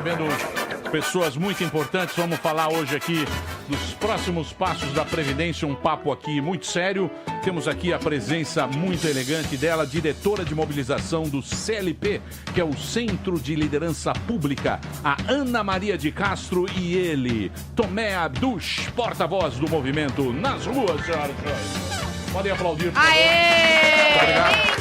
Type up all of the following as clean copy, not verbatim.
Vendo pessoas muito importantes, vamos falar hoje aqui dos próximos passos da Previdência, um papo aqui muito sério. Temos aqui a presença muito elegante dela, diretora de mobilização do CLP, que é o Centro de Liderança Pública, a Ana Maria de Castro, e ele, Tomé Abduch, porta-voz do movimento nas ruas, senhoras e senhores. Podem aplaudir. Aê! Muito obrigado.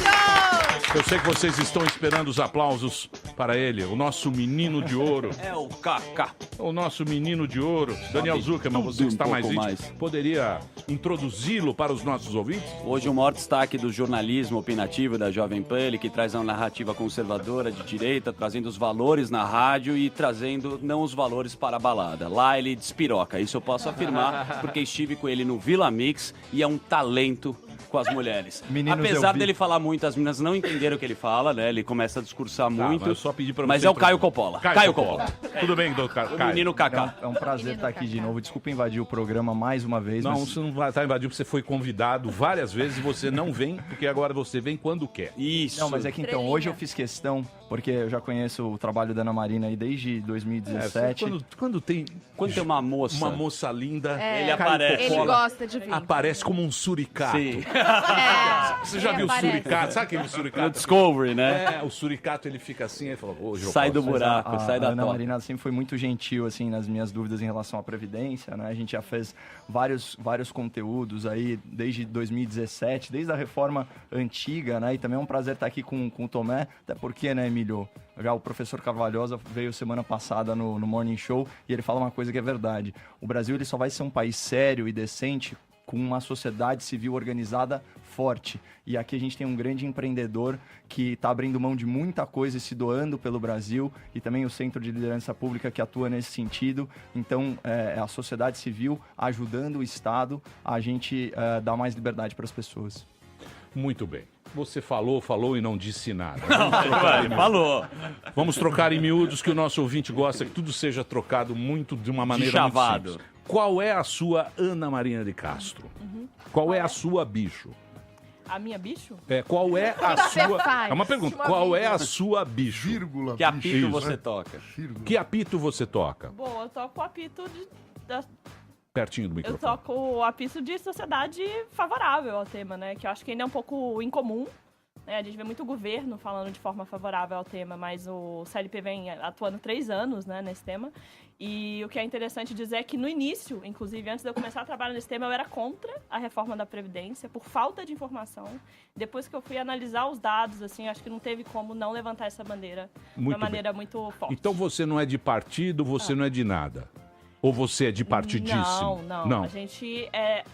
Eu sei que vocês estão esperando os aplausos para ele, o nosso menino de ouro. É o Kaká. O nosso menino de ouro, Daniel Zuckerman, você que está mais íntimo, poderia introduzi-lo para os nossos ouvintes? Hoje o maior destaque do jornalismo opinativo da Jovem Pan, ele que traz uma narrativa conservadora de direita, trazendo os valores na rádio e trazendo não os valores para a balada. Lá ele despiroca, isso eu posso afirmar, porque estive com ele no Vila Mix e é um talento com as mulheres. Meninos, apesar dele falar muito, as meninas não entenderam o que ele fala, né? Ele começa a discursar muito. Mas eu só pedi pra mas você é o Caio Coppola. Caio Coppola. Tudo bem, doutor O Caio? menino Kaká. É um prazer estar aqui de novo. Desculpa invadir o programa mais uma vez. Não, mas... você não vai estar invadindo, porque você foi convidado várias vezes e você não vem, porque agora você vem quando quer. Isso. Não, mas é que então, hoje eu fiz questão, porque eu já conheço o trabalho da Ana Marina aí desde 2017. Quando tem uma moça linda, ele aparece. Ele gosta de vir. Aparece como um suricato. Sim. Você já ele viu o aparece. suricato? Sabe aquele No suricato? Discovery, né? É, o suricato ele fica assim, ele fala, hoje eu Sai do posso. buraco, sai da Ana toca. Marina sempre foi muito gentil assim nas minhas dúvidas em relação à previdência, né? A gente já fez vários conteúdos aí desde 2017, desde a reforma antiga, né? E também é um prazer estar aqui com o Tomé, até porque, né, Emílio? Já o professor Carvalhosa veio semana passada no Morning Show e ele fala uma coisa que é verdade. O Brasil ele só vai ser um país sério e decente com uma sociedade civil organizada forte. E aqui a gente tem um grande empreendedor que está abrindo mão de muita coisa e se doando pelo Brasil, e também o Centro de Liderança Pública que atua nesse sentido. Então, é a sociedade civil ajudando o Estado a gente dar mais liberdade para as pessoas. Muito bem. Você falou e não disse nada. Falou. Vamos trocar em miúdos, que o nosso ouvinte gosta que tudo seja trocado muito de uma maneira muito chavado. simples. Qual é a sua Ana Maria de Castro? Qual é a sua bicho? A minha bicho? Qual é a você sua... faz? É uma pergunta. Uma Qual é vírgula. a sua bicho? Vírgula. Que apito Isso. você toca? Que apito você toca? Bom, eu toco o apito Pertinho do eu microfone. toco o apito de sociedade favorável ao tema, né? Que eu acho que ainda é um pouco incomum. Né? A gente vê muito governo falando de forma favorável ao tema, mas o CLP vem atuando 3 anos, né, nesse tema. E o que é interessante dizer é que no início, inclusive antes de eu começar a trabalhar nesse tema, eu era contra a reforma da Previdência, por falta de informação. Depois que eu fui analisar os dados, assim, acho que não teve como não levantar essa bandeira de uma maneira muito forte. Então você não é de partido, você não é de nada? Ou você é de partidíssimo? Não. A gente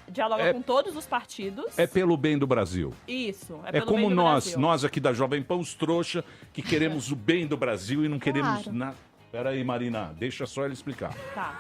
dialoga com todos os partidos. É pelo bem do Brasil. Isso, É pelo como bem do nós Brasil. aqui da Jovem Pan, os trouxa, que queremos o bem do Brasil e não queremos Claro. nada. Peraí, Marina, deixa só ele explicar. Tá.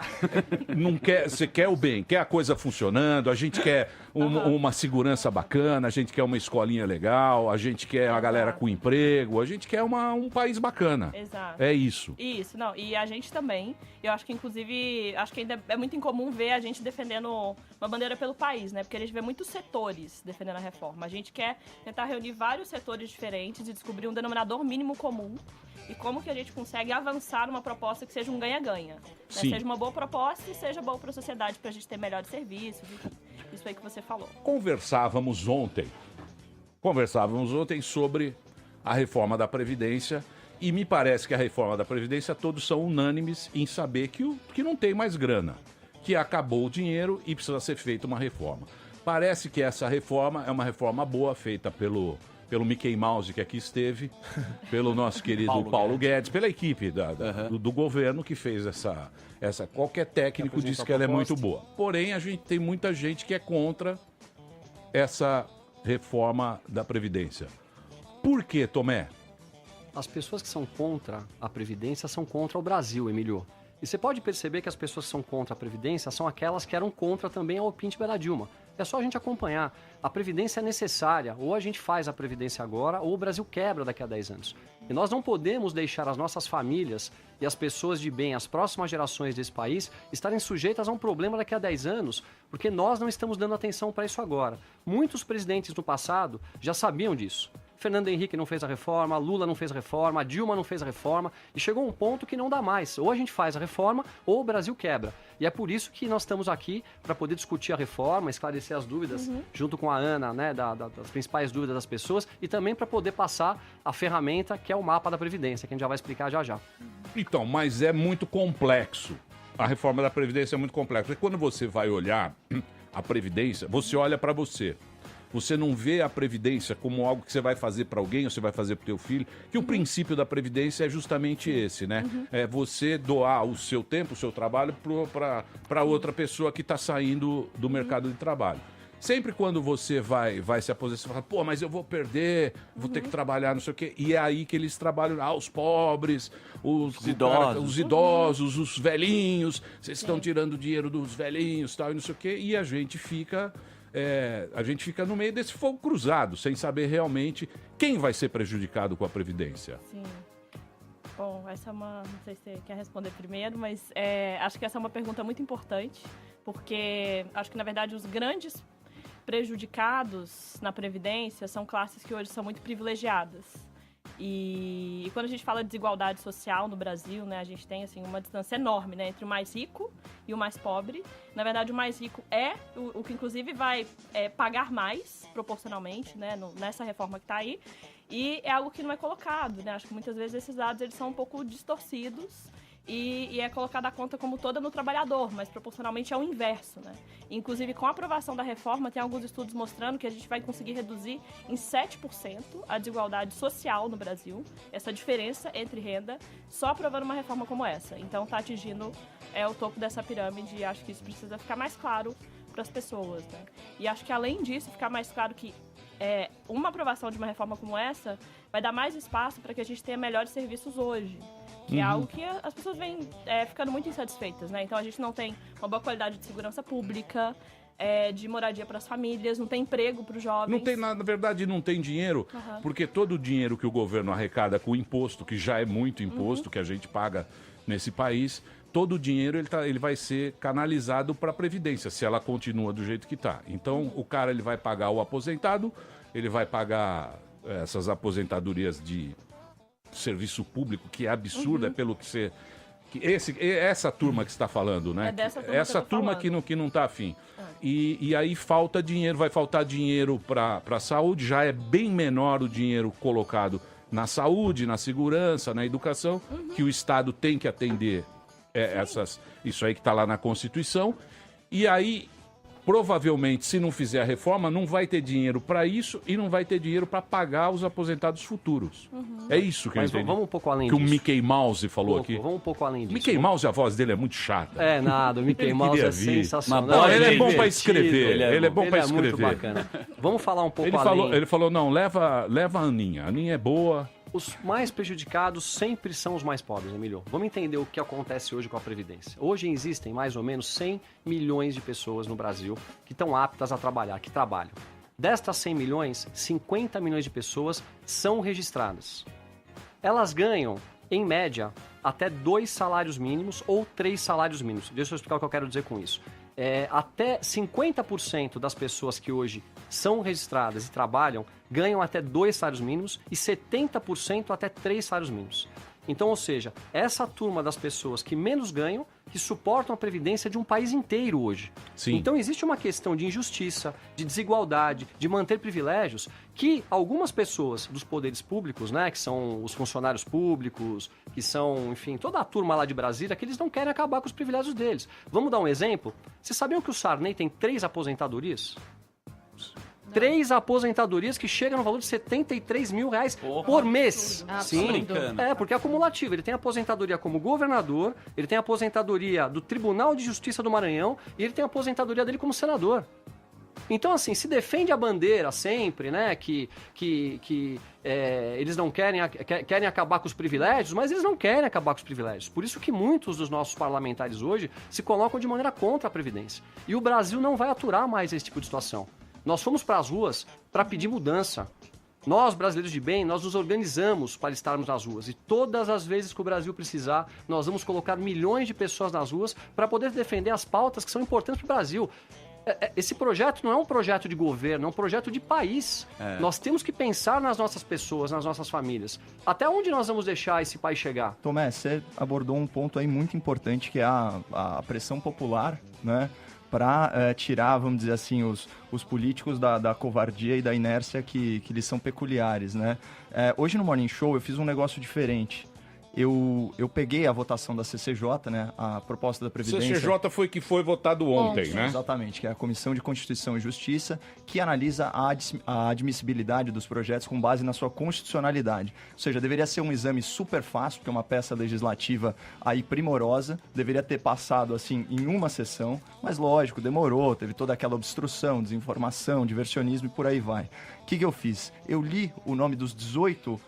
Não quer, você quer o bem, quer a coisa funcionando, a gente quer uma segurança bacana, a gente quer uma escolinha legal, a gente quer a galera com emprego, a gente quer um país bacana. Exato. É isso. Isso, não. E a gente também. Eu acho que, inclusive, acho que ainda é muito incomum ver a gente defendendo uma bandeira pelo país, né? Porque a gente vê muitos setores defendendo a reforma. A gente quer tentar reunir vários setores diferentes e descobrir um denominador mínimo comum. E como que a gente consegue avançar numa proposta que seja um ganha-ganha. Né? Sim. Seja uma boa proposta e seja boa para a sociedade, para a gente ter melhores serviços. Isso aí que você falou. Conversávamos ontem sobre a reforma da Previdência e me parece que a reforma da Previdência todos são unânimes em saber que não tem mais grana, que acabou o dinheiro e precisa ser feita uma reforma. Parece que essa reforma é uma reforma boa, feita pelo Mickey Mouse que aqui esteve, pelo nosso querido Paulo Guedes, pela equipe do governo que fez essa. Qualquer técnico disse que ela é muito boa. Porém, a gente tem muita gente que é contra essa reforma da Previdência. Por quê, Tomé? As pessoas que são contra a Previdência são contra o Brasil, Emílio. E você pode perceber que as pessoas que são contra a Previdência são aquelas que eram contra também a impeachment da Dilma. É só a gente acompanhar. A Previdência é necessária. Ou a gente faz a Previdência agora, ou o Brasil quebra daqui a 10 anos. E nós não podemos deixar as nossas famílias e as pessoas de bem, as próximas gerações desse país, estarem sujeitas a um problema daqui a 10 anos, porque nós não estamos dando atenção para isso agora. Muitos presidentes no passado já sabiam disso. Fernando Henrique não fez a reforma, Lula não fez a reforma, Dilma não fez a reforma, e chegou um ponto que não dá mais. Ou a gente faz a reforma, ou o Brasil quebra. E é por isso que nós estamos aqui para poder discutir a reforma, esclarecer as dúvidas, junto com a Ana, né, das principais dúvidas das pessoas, e também para poder passar a ferramenta que é o mapa da Previdência, que a gente já vai explicar já já. Então, mas é muito complexo. A reforma da Previdência é muito complexa. Porque quando você vai olhar a Previdência, você olha para você. Você não vê a Previdência como algo que você vai fazer para alguém ou você vai fazer para o teu filho, que o princípio da Previdência é justamente esse, né? É você doar o seu tempo, o seu trabalho para outra pessoa que está saindo do mercado de trabalho. Sempre quando você vai se aposentar, você fala, pô, mas eu vou perder, vou ter que trabalhar, não sei o quê. E é aí que eles trabalham, os pobres, os idosos, os velhinhos, vocês estão tirando dinheiro dos velhinhos, tal, e não sei o quê. E a gente fica no meio desse fogo cruzado, sem saber realmente quem vai ser prejudicado com a Previdência. Sim. Bom, essa é uma... Não sei se você quer responder primeiro, mas acho que essa é uma pergunta muito importante, porque acho que, na verdade, os grandes prejudicados na Previdência são classes que hoje são muito privilegiadas. E quando a gente fala de desigualdade social no Brasil, né, a gente tem assim, uma distância enorme, né, entre o mais rico e o mais pobre. Na verdade, o mais rico é o que, inclusive, vai pagar mais proporcionalmente, né, nessa reforma que está aí. E é algo que não é colocado, né? Acho que muitas vezes esses dados eles são um pouco distorcidos. E é colocada a conta como toda no trabalhador, mas proporcionalmente é o inverso, né? Inclusive, com a aprovação da reforma, tem alguns estudos mostrando que a gente vai conseguir reduzir em 7% a desigualdade social no Brasil, essa diferença entre renda, só aprovando uma reforma como essa. Então, está atingindo o topo dessa pirâmide e acho que isso precisa ficar mais claro para as pessoas, né? E acho que, além disso, ficar mais claro que uma aprovação de uma reforma como essa vai dar mais espaço para que a gente tenha melhores serviços hoje. Que é algo que as pessoas vêm ficando muito insatisfeitas, né? Então a gente não tem uma boa qualidade de segurança pública, de moradia para as famílias, não tem emprego para os jovens. Não tem, na verdade, não tem dinheiro, porque todo o dinheiro que o governo arrecada com o imposto, que já é muito imposto que a gente paga nesse país, todo o dinheiro ele vai ser canalizado para a Previdência, se ela continua do jeito que está. Então o cara ele vai pagar o aposentado, ele vai pagar essas aposentadorias de serviço público, que é absurda, pelo que você... essa turma que você está falando, né? É dessa turma essa que eu tô turma falando. que não está afim. E aí falta dinheiro, vai faltar dinheiro para a saúde, já é bem menor o dinheiro colocado na saúde, na segurança, na educação, que o Estado tem que atender isso aí que está lá na Constituição. E aí, provavelmente, se não fizer a reforma, não vai ter dinheiro para isso e não vai ter dinheiro para pagar os aposentados futuros. É isso que Mas eu entendi. vamos um pouco além que disso. o Mickey Mouse falou aqui. Vamos um pouco além disso. Mickey Mouse, a voz dele é muito chata. É nada, o Mickey Ele Mouse queria é vir. sensacional. Não, ele é bom divertido. para escrever. Ele é bom para Ele é muito escrever. bacana. Vamos falar um pouco Ele falou, não, leva a Aninha. A Aninha é boa. Os mais prejudicados sempre são os mais pobres, Emílio. Vamos entender o que acontece hoje com a Previdência. Hoje existem mais ou menos 100 milhões de pessoas no Brasil que estão aptas a trabalhar, que trabalham. Destas 100 milhões, 50 milhões de pessoas são registradas. Elas ganham, em média, até 2 salários mínimos ou 3 salários mínimos. Deixa eu explicar o que eu quero dizer com isso. Até 50% das pessoas que hoje são registradas e trabalham ganham até 2 salários mínimos e 70% até 3 salários mínimos. Então, ou seja, essa turma das pessoas que menos ganham, que suportam a previdência de um país inteiro hoje. Sim. Então, existe uma questão de injustiça, de desigualdade, de manter privilégios, que algumas pessoas dos poderes públicos, né, que são os funcionários públicos, que são, enfim, toda a turma lá de Brasília, que eles não querem acabar com os privilégios deles. Vamos dar um exemplo? Vocês sabiam que o Sarney tem 3 aposentadorias? 3 aposentadorias que chegam no valor de R$73 mil por mês. Absurdo. Sim, porque é acumulativo. Ele tem aposentadoria como governador, ele tem aposentadoria do Tribunal de Justiça do Maranhão e ele tem a aposentadoria dele como senador. Então, assim, se defende a bandeira sempre, né, que eles não querem acabar com os privilégios, mas eles não querem acabar com os privilégios. Por isso que muitos dos nossos parlamentares hoje se colocam de maneira contra a Previdência. E o Brasil não vai aturar mais esse tipo de situação. Nós fomos para as ruas para pedir mudança. Nós, brasileiros de bem, nós nos organizamos para estarmos nas ruas. E todas as vezes que o Brasil precisar, nós vamos colocar milhões de pessoas nas ruas para poder defender as pautas que são importantes para o Brasil. Esse projeto não é um projeto de governo, é um projeto de país. Nós temos que pensar nas nossas pessoas, nas nossas famílias. Até onde nós vamos deixar esse país chegar? Tomé, você abordou um ponto aí muito importante, que é a pressão popular, né? Para tirar, vamos dizer assim, os políticos da covardia e da inércia que lhes são peculiares, né? Hoje no Morning Show eu fiz um negócio diferente. Eu peguei a votação da CCJ, né, a proposta da Previdência... CCJ foi que foi votado ontem, né? Exatamente, que é a Comissão de Constituição e Justiça, que analisa a admissibilidade dos projetos com base na sua constitucionalidade. Ou seja, deveria ser um exame super fácil, porque é uma peça legislativa aí primorosa, deveria ter passado, assim, em uma sessão, mas lógico, demorou, teve toda aquela obstrução, desinformação, diversionismo e por aí vai. O que eu fiz? Eu li o nome dos 18...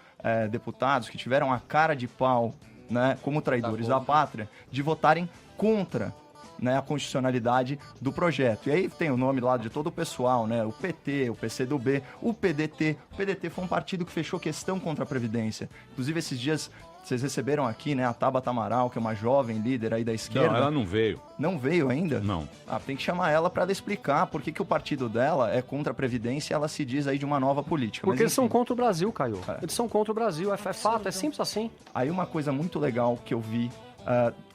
deputados que tiveram a cara de pau, né, como traidores da pátria, de votarem contra, né, a constitucionalidade do projeto. E aí tem o nome lá de todo o pessoal, né, o PT, o PCdoB, o PDT. O PDT foi um partido que fechou questão contra a Previdência. Inclusive, esses dias, vocês receberam aqui, né, a Tabata Amaral, que é uma jovem líder aí da esquerda. Não, ela não veio. Não veio ainda? Não. Tem que chamar ela para explicar por que o partido dela é contra a Previdência e ela se diz aí de uma nova política. Porque Mas, eles são contra o Brasil, Caio. Eles são contra o Brasil, é fato, é simples assim. Aí uma coisa muito legal que eu vi,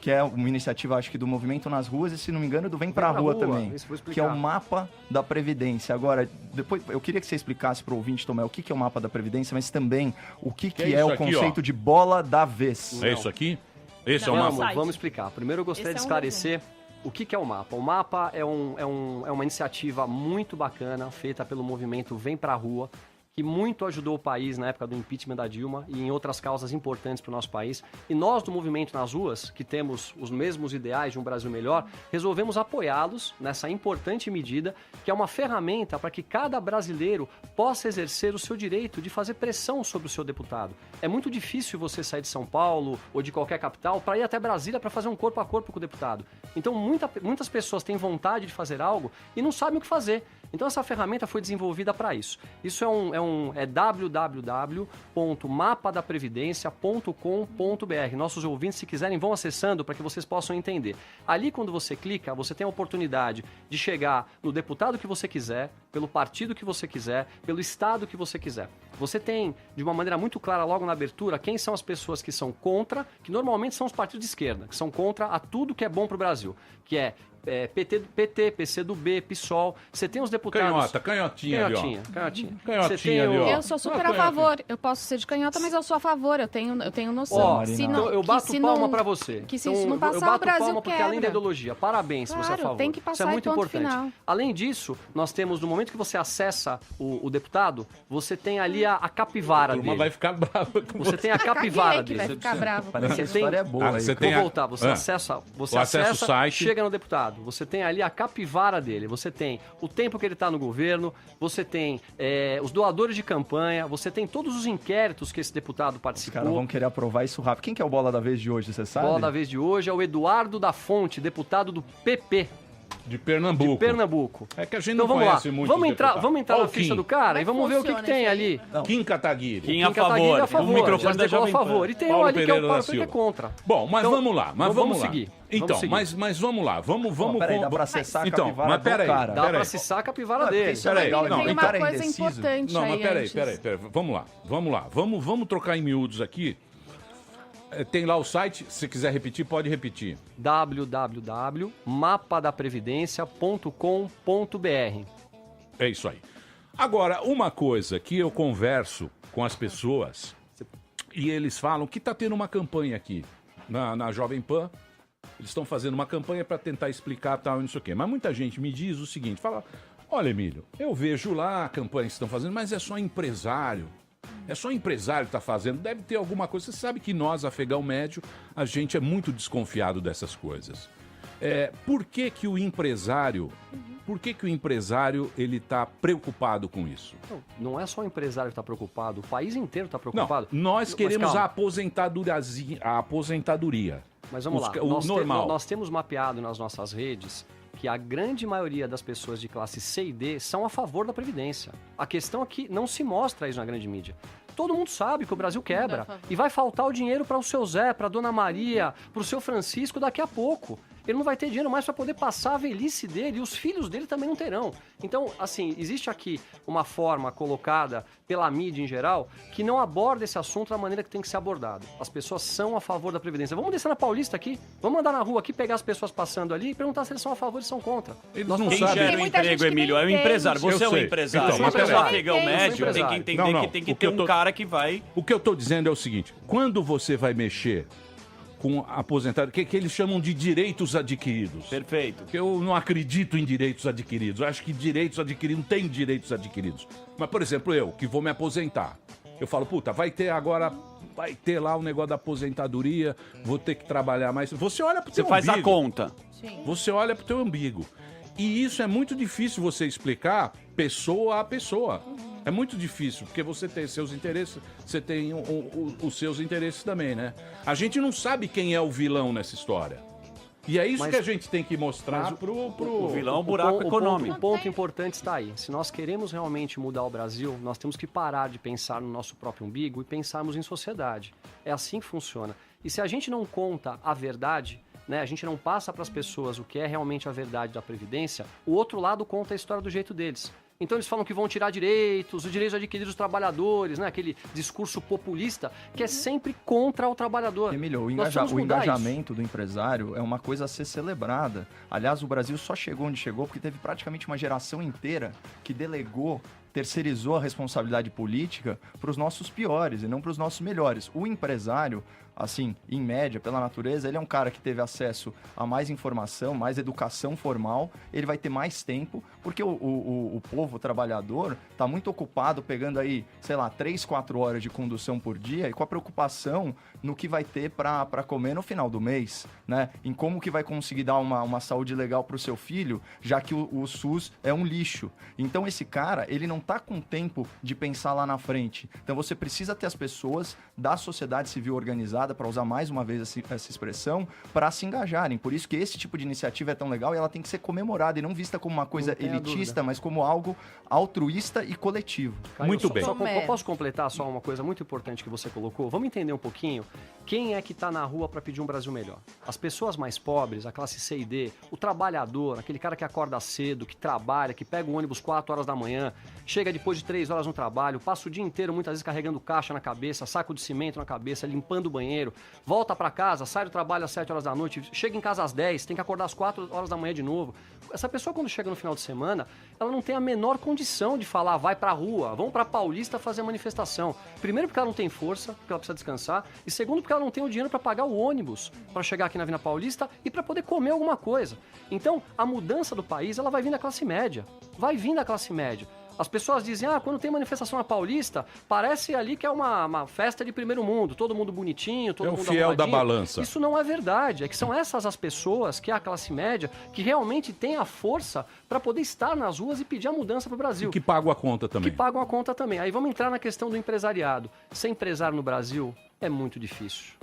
que é uma iniciativa, acho que do Movimento nas Ruas, e se não me engano, do Vem Pra Rua também, isso vou explicar. que é o mapa da Previdência. Agora, depois eu queria que você explicasse para o ouvinte, Tomé, o que é o mapa da Previdência, mas também o que é isso o aqui, conceito de bola da vez. É isso aqui? Esse Não, é o vamos mapa. Vamos explicar. Primeiro eu gostaria de esclarecer o que é o mapa. O mapa é uma iniciativa muito bacana, feita pelo movimento Vem Pra Rua, que muito ajudou o país na época do impeachment da Dilma e em outras causas importantes para o nosso país. E nós, do Movimento nas Ruas, que temos os mesmos ideais de um Brasil melhor, resolvemos apoiá-los nessa importante medida, que é uma ferramenta para que cada brasileiro possa exercer o seu direito de fazer pressão sobre o seu deputado. É muito difícil você sair de São Paulo ou de qualquer capital para ir até Brasília para fazer um corpo a corpo com o deputado. Então, muitas pessoas têm vontade de fazer algo e não sabem o que fazer. Então essa ferramenta foi desenvolvida para isso. Isso é www.mapadaprevidencia.com.br. Nossos ouvintes, se quiserem, vão acessando para que vocês possam entender. Ali, quando você clica, você tem a oportunidade de chegar no deputado que você quiser, pelo partido que você quiser, pelo estado que você quiser. Você tem, de uma maneira muito clara, logo na abertura, quem são as pessoas que são contra, que normalmente são os partidos de esquerda, que são contra a tudo que é bom para o Brasil, que é PT, PCdoB, PSOL. Você tem os deputados... Canhotinha ali, ó. Canhotinha ali, ó. Eu sou super a favor. Eu posso ser de canhota, mas eu sou a favor. Eu tenho noção. Ó, Se então não, eu bato que se palma não- pra você. Que se Então, isso não eu passar, bato o Brasil palma porque além da quebra. ideologia, parabéns se você é a Claro, favor. tem que Isso é passar e muito ponto importante. final. Além disso, nós temos, no momento que você acessa o deputado, você tem ali a capivara A turma dele. vai ficar brava com Você tem a Caguei capivara que vai dele. ficar bravo. Parece que a Você tem- história é boa. aí. você tem Vou a- voltar, você acessa o site. chega no deputado, você tem ali a capivara dele, você tem o tempo que ele está no governo, você tem os doadores de campanha, você tem todos os inquéritos que esse deputado Os participou. caras vão querer aprovar isso rápido. Quem que é o bola da vez de hoje, você sabe? Bola da vez de hoje é o Eduardo da Fonte, deputado do PP De Pernambuco. de Pernambuco. É que a gente Então não vamos lá, conhece muito vamos os entrar deputados. Ó, na o ficha Kim. do cara e Como vamos ver o que funciona tem isso ali. aí? Kim Kataguiri. Kim a Kataguiri favor. é a favor, O microfone da já chegou Jovem a favor. Pan. E tem Paulo um ali que é Pereira o da Paulo que é Silva. contra. Bom, mas Então, vamos lá, mas vamos lá. seguir. Então, Vamos seguir. mas vamos lá, vamos Peraí, dá pra acessar a Então, capivara mas do peraí, cara. Dá peraí. pra acessar a capivara Porque dele. isso é Peraí, legal, não, Tem então- uma cara coisa indeciso. importante Não, aí mas peraí, antes. vamos lá. Vamos trocar em miúdos aqui. Tem lá o site, se quiser repetir, pode repetir. www.mapadaprevidencia.com.br. É isso aí. Agora, uma coisa que eu converso com as pessoas e eles falam que tá tendo uma campanha aqui na Jovem Pan. Eles estão fazendo uma campanha para tentar explicar tal e não sei o quê. Mas muita gente me diz o seguinte, fala, olha, Emílio, eu vejo lá a campanha que estão fazendo, mas é só empresário. É só empresário que está fazendo. Deve ter alguma coisa. Você sabe que nós, afegão médio, a gente é muito desconfiado dessas coisas. Por que que o empresário... Por que que o empresário ele está preocupado com isso? Não é só o empresário que está preocupado, o país inteiro está Não, preocupado. nós queremos calma. a aposentadoria. Mas vamos lá, O normal. nós temos mapeado nas nossas redes que a grande maioria das pessoas de classe C e D são a favor da Previdência. A questão é que não se mostra isso na grande mídia. Todo mundo sabe que o Brasil quebra. E vai faltar o dinheiro para o seu Zé, para a Dona Maria, para o seu Francisco daqui a pouco. ele não vai ter dinheiro mais para poder passar a velhice dele e os filhos dele também não terão. Então, assim, existe aqui uma forma colocada pela mídia em geral que não aborda esse assunto da maneira que tem que ser abordado. As pessoas são a favor da Previdência. Vamos descer na Paulista aqui, vamos andar na rua aqui, pegar as pessoas passando ali e perguntar se eles são a favor ou são contra. Eles não Quem sabem. gera o emprego, Emílio, é o empresário. Você é um sei. empresário. Então, mas Você é um peraí. afegão médio, tem que empresário. entender Não, que tem que o ter eu tô- um cara que vai... O que eu estou dizendo é o seguinte: quando você vai mexer com aposentado, que eles chamam de direitos adquiridos. Perfeito. Porque eu não acredito em direitos adquiridos. Eu acho que direitos adquiridos não tem direitos adquiridos. Mas, por exemplo, eu, que vou me aposentar, eu falo, puta, vai ter lá o negócio da aposentadoria, vou ter que trabalhar mais. Você olha pro Você teu faz a umbigo. conta. Você olha pro teu umbigo. E isso é muito difícil você explicar pessoa a pessoa. É muito difícil, porque você tem seus interesses, você tem os seus interesses também, né? A gente não sabe quem é o vilão nessa história. E é isso Mas- que a gente tem que mostrar pro... O vilão é um buraco econômico. O ponto importante está aí. Se nós queremos realmente mudar o Brasil, nós temos que parar de pensar no nosso próprio umbigo e pensarmos em sociedade. É assim que funciona. E se a gente não conta a verdade, né, a gente não passa para as pessoas o que é realmente a verdade da Previdência, o outro lado conta a história do jeito deles. Então eles falam que vão tirar direitos, os direitos adquiridos dos trabalhadores, né? Aquele discurso populista que é sempre contra o trabalhador. Emílio, o, Nós vamos mudar engajamento do empresário é uma coisa a ser celebrada. Aliás, o Brasil só chegou onde chegou porque teve praticamente uma geração inteira que delegou, terceirizou a responsabilidade política para os nossos piores e não para os nossos melhores. O empresário, assim, em média, pela natureza, ele é um cara que teve acesso a mais informação, mais educação formal, ele vai ter mais tempo, porque o povo trabalhador está muito ocupado pegando aí, sei lá, 3, 4 horas de condução por dia e com a preocupação no que vai ter para comer no final do mês, né? Em como que vai conseguir dar uma saúde legal para o seu filho, já que o SUS é um lixo. Então esse cara, ele não tá com tempo de pensar lá na frente. Então você precisa ter as pessoas da sociedade civil organizada, para usar mais uma vez essa expressão, para se engajarem. Por isso que esse tipo de iniciativa é tão legal e ela tem que ser comemorada e não vista como uma coisa Não tenha elitista, dúvida. mas como algo altruísta e coletivo. Caio, Muito bem. Posso completar só uma coisa muito importante que você colocou? Vamos entender um pouquinho quem é que está na rua para pedir um Brasil melhor. As pessoas mais pobres, a classe C e D, o trabalhador, aquele cara que acorda cedo, que trabalha, que pega o ônibus 4 horas da manhã, chega depois de 3 horas no trabalho, passa o dia inteiro muitas vezes carregando caixa na cabeça, saco de cimento na cabeça, limpando o banheiro, volta para casa, sai do trabalho às 7 horas da noite, chega em casa às 10, tem que acordar às 4 horas da manhã de novo. Essa pessoa, quando chega no final de semana, ela não tem a menor condição de falar, vai pra rua, vamos pra Paulista fazer manifestação. Primeiro porque ela não tem força, porque ela precisa descansar, e segundo porque ela não tem o dinheiro para pagar o ônibus para chegar aqui na Avenida Paulista e para poder comer alguma coisa. Então, a mudança do país, ela vai vir da classe média. Vai vir da classe média. As pessoas dizem, quando tem manifestação na Paulista, parece ali que é uma festa de primeiro mundo, todo mundo bonitinho, todo É o mundo fiel da arrumadinho. balança. Isso não é verdade, é que são essas as pessoas, que é a classe média, que realmente tem a força para poder estar nas ruas e pedir a mudança para o Brasil. Que pagam a conta também. Que pagam a conta também. Aí vamos entrar na questão do empresariado. Ser empresário no Brasil é muito difícil.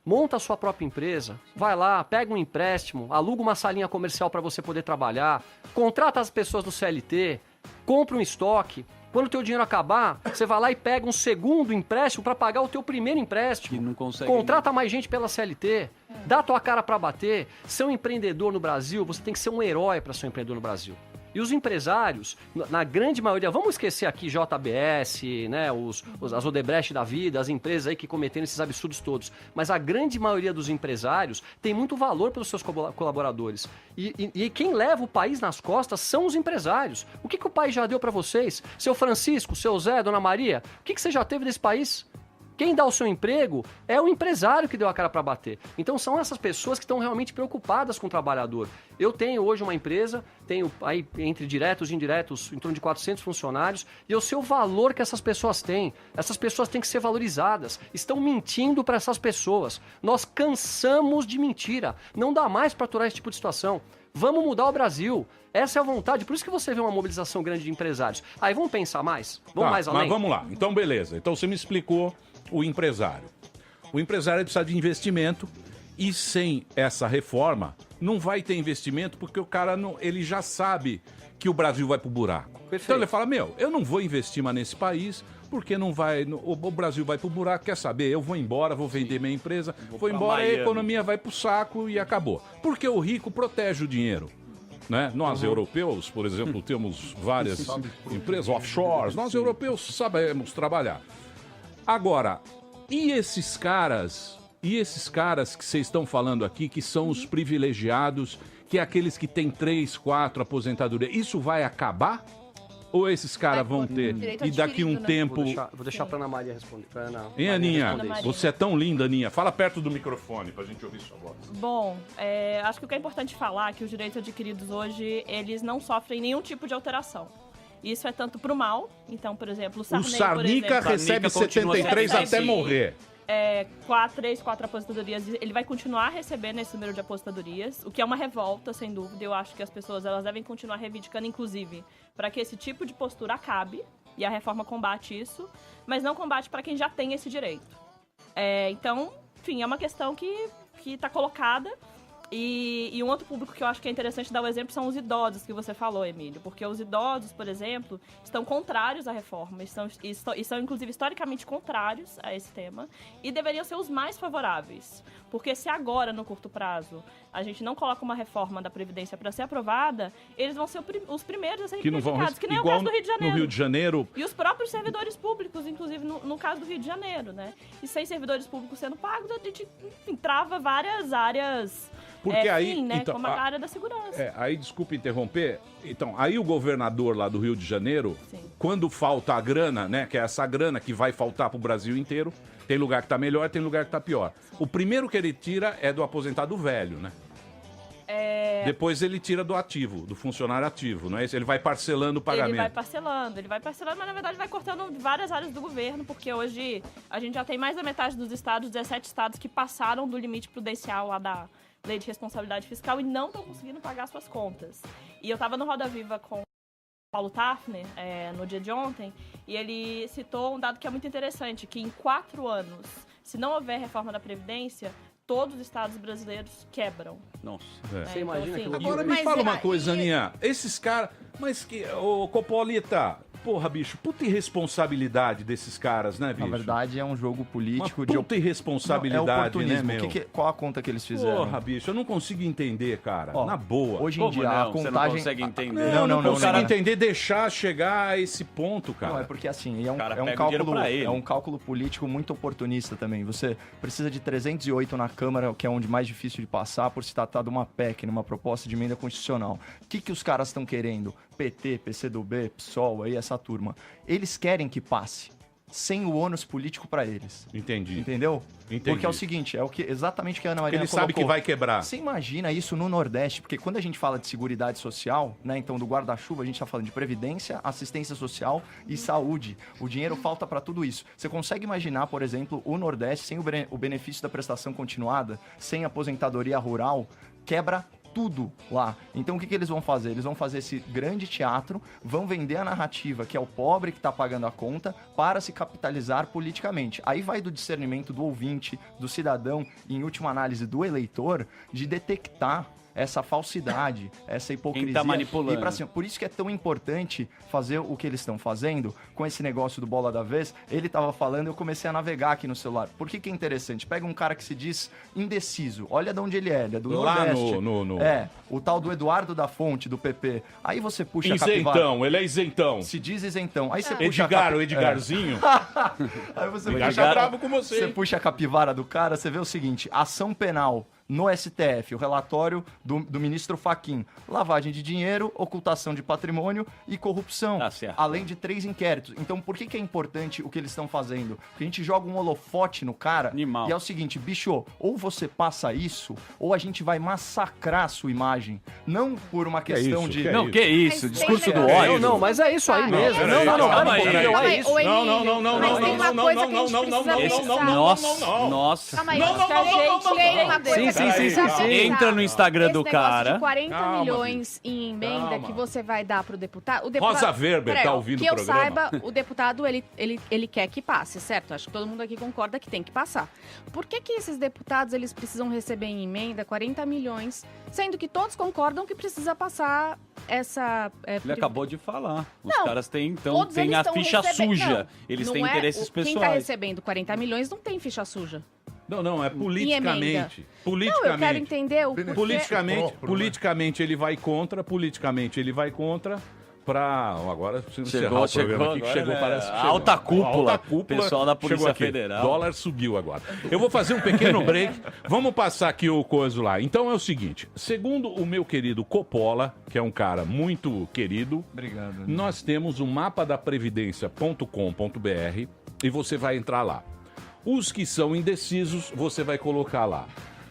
Monta a sua própria empresa, vai lá, pega um empréstimo, aluga uma salinha comercial para você poder trabalhar, contrata as pessoas do CLT, compra um estoque. Quando o teu dinheiro acabar, você vai lá e pega um segundo empréstimo para pagar o teu primeiro empréstimo. Que não consegue Contrata mais gente pela CLT, dá a tua cara para bater. Ser um empreendedor no Brasil, você tem que ser um herói para ser um empreendedor no Brasil. E os empresários, na grande maioria, vamos esquecer aqui JBS, né, as Odebrecht da vida, as empresas aí que cometeram esses absurdos todos, mas a grande maioria dos empresários tem muito valor pelos seus colaboradores. E quem leva o país nas costas são os empresários. O que o país já deu para vocês? Seu Francisco, seu Zé, Dona Maria, o que você já teve desse país? Quem dá o seu emprego é o empresário que deu a cara para bater. Então são essas pessoas que estão realmente preocupadas com o trabalhador. Eu tenho hoje uma empresa, tenho aí entre diretos e indiretos em torno de 400 funcionários, e eu sei o valor que essas pessoas têm. Essas pessoas têm que ser valorizadas. Estão mentindo para essas pessoas. Nós cansamos de mentira. Não dá mais para aturar esse tipo de situação. Vamos mudar o Brasil. Essa é a vontade. Por isso que você vê uma mobilização grande de empresários. Aí vamos pensar mais? Vamos mais além? Mas vamos lá. Então, beleza. Então, você me explicou o empresário. O empresário precisa de investimento e sem essa reforma não vai ter investimento porque o cara ele já sabe que o Brasil vai pro buraco. Perfeito. Então ele fala, eu não vou investir mais nesse país porque não vai. O Brasil vai pro buraco, quer saber? Eu vou embora, vou vender minha empresa, vou embora, a economia vai pro saco e acabou. Porque o rico protege o dinheiro. Né? Nós, europeus, por exemplo, temos várias empresas offshores. Nós, europeus, sabemos trabalhar. Agora, e esses caras que vocês estão falando aqui, que são os privilegiados, que é aqueles que têm 3, 4 aposentadorias, isso vai acabar? Ou esses caras vão ter? E daqui um tempo... Vou deixar pra Ana Maria responder. Hein, Aninha? Você é tão linda, Aninha. Fala perto do microfone pra gente ouvir sua voz. Bom, acho que o que é importante falar é que os direitos adquiridos hoje, eles não sofrem nenhum tipo de alteração. Isso é tanto pro mal, então, por exemplo, o Sarney, o Sarnica recebe 73 até morrer. 4 aposentadorias, ele vai continuar recebendo esse número de aposentadorias, o que é uma revolta, sem dúvida. Eu acho que as pessoas elas devem continuar reivindicando, inclusive, para que esse tipo de postura acabe, e a reforma combate isso, mas não combate para quem já tem esse direito. Então, enfim, é uma questão que está colocada. E um outro público que eu acho que é interessante dar o exemplo são os idosos que você falou, Emílio. Porque os idosos, por exemplo, estão contrários à reforma. E são, inclusive, historicamente contrários a esse tema. E deveriam ser os mais favoráveis. Porque se agora, no curto prazo, a gente não coloca uma reforma da Previdência para ser aprovada, eles vão ser os primeiros a serem prejudicados. Que nem é o caso do Rio de Janeiro. No Rio de Janeiro... E os próprios servidores públicos, inclusive no caso do Rio de Janeiro, né? E sem servidores públicos sendo pagos, a gente trava várias áreas... Porque aí, né? então, Como a área da segurança. Aí, desculpe interromper, então, aí o governador lá do Rio de Janeiro, quando falta a grana, né, que é essa grana que vai faltar pro Brasil inteiro, tem lugar que tá melhor, tem lugar que tá pior. O primeiro que ele tira é do aposentado velho, né? Depois ele tira do ativo, do funcionário ativo, não é isso? Ele vai parcelando o pagamento. Ele vai parcelando, mas na verdade vai cortando várias áreas do governo, porque hoje a gente já tem mais da metade dos estados, 17 estados que passaram do limite prudencial lá da Lei de Responsabilidade Fiscal e não estão conseguindo pagar suas contas. E eu estava no Roda Viva com o Paulo Tafner, no dia de ontem, e ele citou um dado que é muito interessante, que em 4 anos, se não houver reforma da Previdência, todos os estados brasileiros quebram. Nossa. Você imagina assim, que Agora me fala uma coisa, Aninha. Esses caras... Mas que... Ô, Copolita... Porra, bicho, puta irresponsabilidade desses caras, né, bicho? Na verdade, é um jogo político uma puta irresponsabilidade, não, é oportunismo. né, meu? Qual a conta que eles fizeram? Porra, bicho, eu não consigo entender, cara. Na boa. Hoje em dia, a contagem... Você não consegue entender? Não consigo entender, deixar chegar a esse ponto, cara. Não, é porque assim, é um cálculo político muito oportunista também. Você precisa de 308 na Câmara, que é onde mais difícil de passar, por se tratar de uma PEC, numa proposta de emenda constitucional. O que os caras estão querendo? PT, PCdoB, PSOL, aí essa turma. Eles querem que passe, sem o ônus político para eles. Entendi. Entendeu? Entendi. Porque é o seguinte, exatamente o que a Ana Maria ele colocou. sabe que vai quebrar. Você imagina isso no Nordeste, porque quando a gente fala de seguridade social, né, então do guarda-chuva, a gente está falando de previdência, assistência social e saúde. O dinheiro falta para tudo isso. Você consegue imaginar, por exemplo, o Nordeste sem o benefício da prestação continuada, sem aposentadoria rural, quebra tudo lá. Então o que eles vão fazer? Eles vão fazer esse grande teatro, vão vender a narrativa que é o pobre que está pagando a conta para se capitalizar politicamente. Aí vai do discernimento do ouvinte, do cidadão e, em última análise, do eleitor, de detectar essa falsidade, essa hipocrisia. Quem tá manipulando. E pra cima. Por isso que é tão importante fazer o que eles estão fazendo com esse negócio do bola da vez. Ele tava falando, eu comecei a navegar aqui no celular. Por que é interessante? Pega um cara que se diz indeciso. Olha de onde ele é do lá Nordeste. No... O tal do Eduardo da Fonte, do PP. Aí você puxa isentão, a capivara. ele é isentão. Se diz isentão. Aí você puxa o Edgarzinho. Aí você puxa bravo com você. Você puxa a capivara do cara, você vê o seguinte, ação penal no STF, o relatório do ministro Fachin. Lavagem de dinheiro, ocultação de patrimônio e corrupção. Tá certo. Além de 3 inquéritos. Então, por que é importante o que eles estão fazendo? Porque a gente joga um holofote no cara. Animal. E é o seguinte, bicho, ou você passa isso, ou a gente vai massacrar a sua imagem. Não por uma questão de... Não, que isso? Mas Discurso tem- do ódio. Não, mas é isso aí mesmo. peraí, calma aí. Não, é isso. Ô, Emílio, Não, mas tem uma coisa que a gente precisa pensar. Nossa. Calma aí, gente, tem uma coisa. Entra no Instagram Esse do negócio cara. de 40 Calma, milhões em emenda Calma. que você vai dar pro deputado. Rosa Weber Peraí, tá ó, ouvindo que o eu programa? saiba, o deputado, ele quer que passe, certo? Acho que todo mundo aqui concorda que tem que passar. Por que esses deputados, eles precisam receber em emenda 40 milhões, sendo que todos concordam que precisa passar essa... Ele acabou de falar. Os Não, caras têm, então, todos tem eles a estão ficha recebendo- suja. Não, Eles não têm é interesses Quem está pessoais. recebendo 40 milhões não tem ficha suja. Não, é politicamente. Não, eu quero Politicamente. entender o porquê. Politicamente ele vai contra, pra... Agora, se encerrar o programa aqui, que agora, chegou, né? parece que Alta chegou. cúpula, Alta cúpula, pessoal da Polícia chegou aqui. Federal. Dólar subiu agora. Eu vou fazer um pequeno break. Vamos passar aqui o coisa lá. Então é o seguinte, segundo o meu querido Coppola, que é um cara muito querido, Obrigado. nós temos o mapadapprevidência.com.br e você vai entrar lá. Os que são indecisos, você vai colocar lá.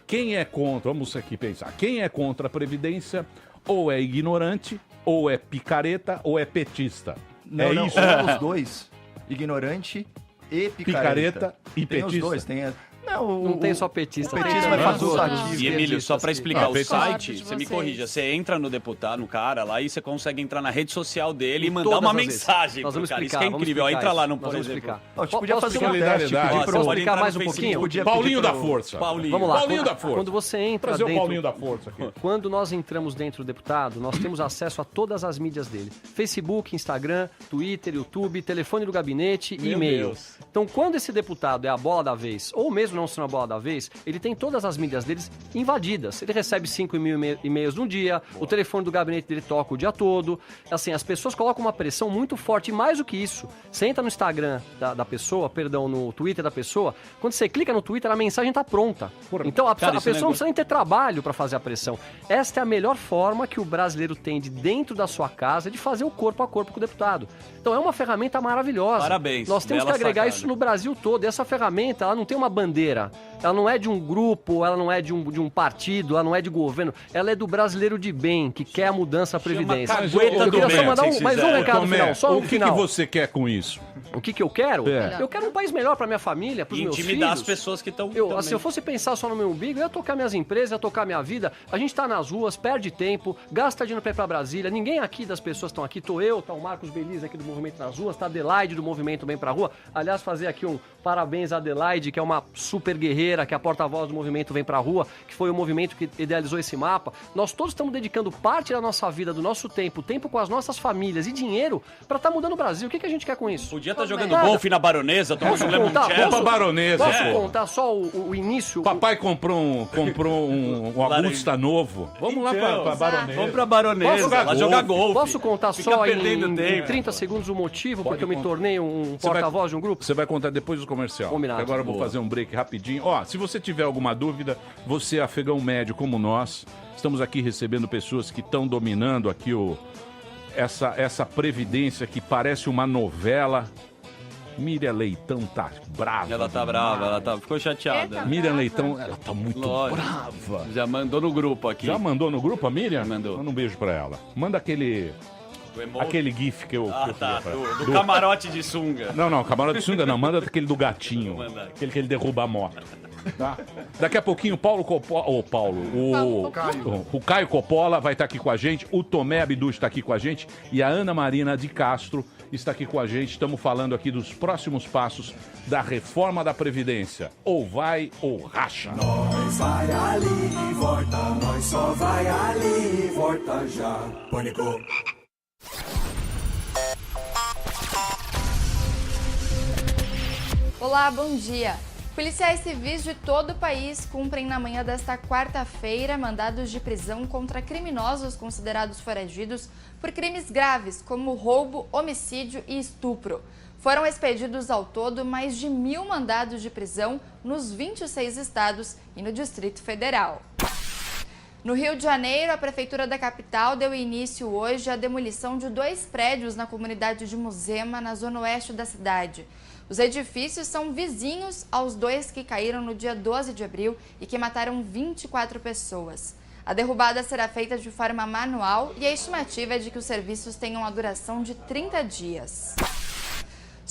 Quem é contra, vamos aqui pensar, quem é contra a Previdência ou é ignorante, ou é picareta, ou é petista. Não, isso? Os dois. Ignorante e Picareta e tem petista. os dois, tem... Não tem só petista. O petista tem vai fazer os todos. ativos. E, Emílio, só para explicar, o petista. site, de você me vocês. corrija, você entra no deputado, no cara lá, e você consegue entrar na rede social dele e mandar Todas uma as vezes. mensagem Nós pro vamos cara. explicar. Isso que é vamos incrível. explicar Entra lá isso. no, Nós por vamos exemplo. explicar. Ó, a gente podia Posso fazer explicar? um teste. Solidariedade. Pedir Posso pro- Pode explicar entrar mais no um Facebook. pouquinho? Paulinho da Força. Paulinho. Vamos lá. Paulinho da Força. Quando você entra Trazer o dentro... Paulinho da Força aqui. Quando nós entramos dentro do deputado, nós temos acesso a todas as mídias dele. Facebook, Instagram, Twitter, YouTube, telefone do gabinete e Meu e-mail. Deus. Então, quando esse deputado é a bola da vez, ou mesmo não sendo a bola da vez, ele tem todas as mídias deles invadidas. Ele recebe 5 mil e-mails num dia, o telefone do gabinete dele toca o dia todo. Assim, as pessoas colocam uma pressão muito forte. E mais do que isso, você entra no Instagram da pessoa, perdão, no Twitter da pessoa, quando você clica no Twitter, a mensagem está pronta. Então, a Cara, esse pessoa não negócio- precisa nem ter trabalho para fazer a pressão. Esta é a melhor forma que o brasileiro tem de dentro da sua casa de fazer o corpo a corpo com o deputado. Então é uma ferramenta maravilhosa. Parabéns, Nós temos que bela agregar sacada. isso no Brasil todo. E essa ferramenta, ela não tem uma bandeira. Ela não é de um grupo, ela não é de um partido, ela não é de governo. Ela é do brasileiro de bem, que quer a mudança à Previdência. cagueta Eu do queria bem, só mandar assim que mais um fizeram. recado Tomé, final, só o um que final. você quer com isso? O que eu quero? É. Eu quero um país melhor para minha família, para os E meus intimidar filhos. as pessoas que estão... Se eu fosse pensar só no meu umbigo, eu ia tocar minhas empresas, ia tocar minha vida. A gente tá nas ruas, perde tempo, gasta dinheiro pra ir pra Brasília. Ninguém aqui das pessoas estão aqui. Tô eu, tá o Marcos Belize aqui do Movimento nas Ruas, tá a Adelaide do Movimento Bem Pra Rua. Aliás, fazer aqui um parabéns à Adelaide, que é uma super guerreira, que é a porta-voz do Movimento Vem Pra Rua, que foi o movimento que idealizou esse mapa. Nós todos estamos dedicando parte da nossa vida, do nosso tempo com as nossas famílias e dinheiro pra estar mudando o Brasil. O que a gente quer com isso? Podia estar jogando Nada. golfe na Baronesa, tomando Posso um contar? limoncello. Opa, baronesa. Posso pô. contar só o início? Papai comprou um Augusta novo. Vamos lá pra baronesa. Vamos pra Baronesa, Posso lá jogar golfe. Posso contar Fica só perdendo em tempo. 30 segundos o motivo Pode porque eu me contar. tornei um Você vai- porta-voz de um grupo? Você vai contar depois do comercial. Combinado. Agora eu vou Boa. fazer um break rapidinho. Ó, se você tiver alguma dúvida, você é afegão médio como nós, estamos aqui recebendo pessoas que estão dominando aqui essa previdência que parece uma novela. Miriam Leitão tá brava. Ela tá brava, ficou chateada. Eita. Miriam Leitão, ela tá muito Lógico. brava. Já mandou no grupo aqui. Já mandou no grupo a Miriam? Mandou. Manda um beijo pra ela. Manda aquele gif que eu... Ah, que eu tá, fiz pra ela. do camarote de sunga. Não, camarote de sunga não. Manda aquele do gatinho. Vou mandar. Aquele que ele derruba a moto. Tá? Daqui a pouquinho, o Caio Coppola vai estar aqui com a gente. O Tomé Abdu está aqui com a gente. E a Ana Marina de Castro está aqui com a gente. Estamos falando aqui dos próximos passos da reforma da Previdência. Ou vai ou racha. Nós vai ali e volta, nós só vai ali e volta já. Pânico. Olá, bom dia. Policiais civis de todo o país cumprem na manhã desta quarta-feira mandados de prisão contra criminosos considerados foragidos por crimes graves como roubo, homicídio e estupro. Foram expedidos ao todo mais de 1.000 mandados de prisão nos 26 estados e no Distrito Federal. No Rio de Janeiro, a Prefeitura da capital deu início hoje à demolição de 2 prédios na comunidade de Muzema, na zona oeste da cidade. Os edifícios são vizinhos aos 2 que caíram no dia 12 de abril e que mataram 24 pessoas. A derrubada será feita de forma manual e a estimativa é de que os serviços tenham a duração de 30 dias.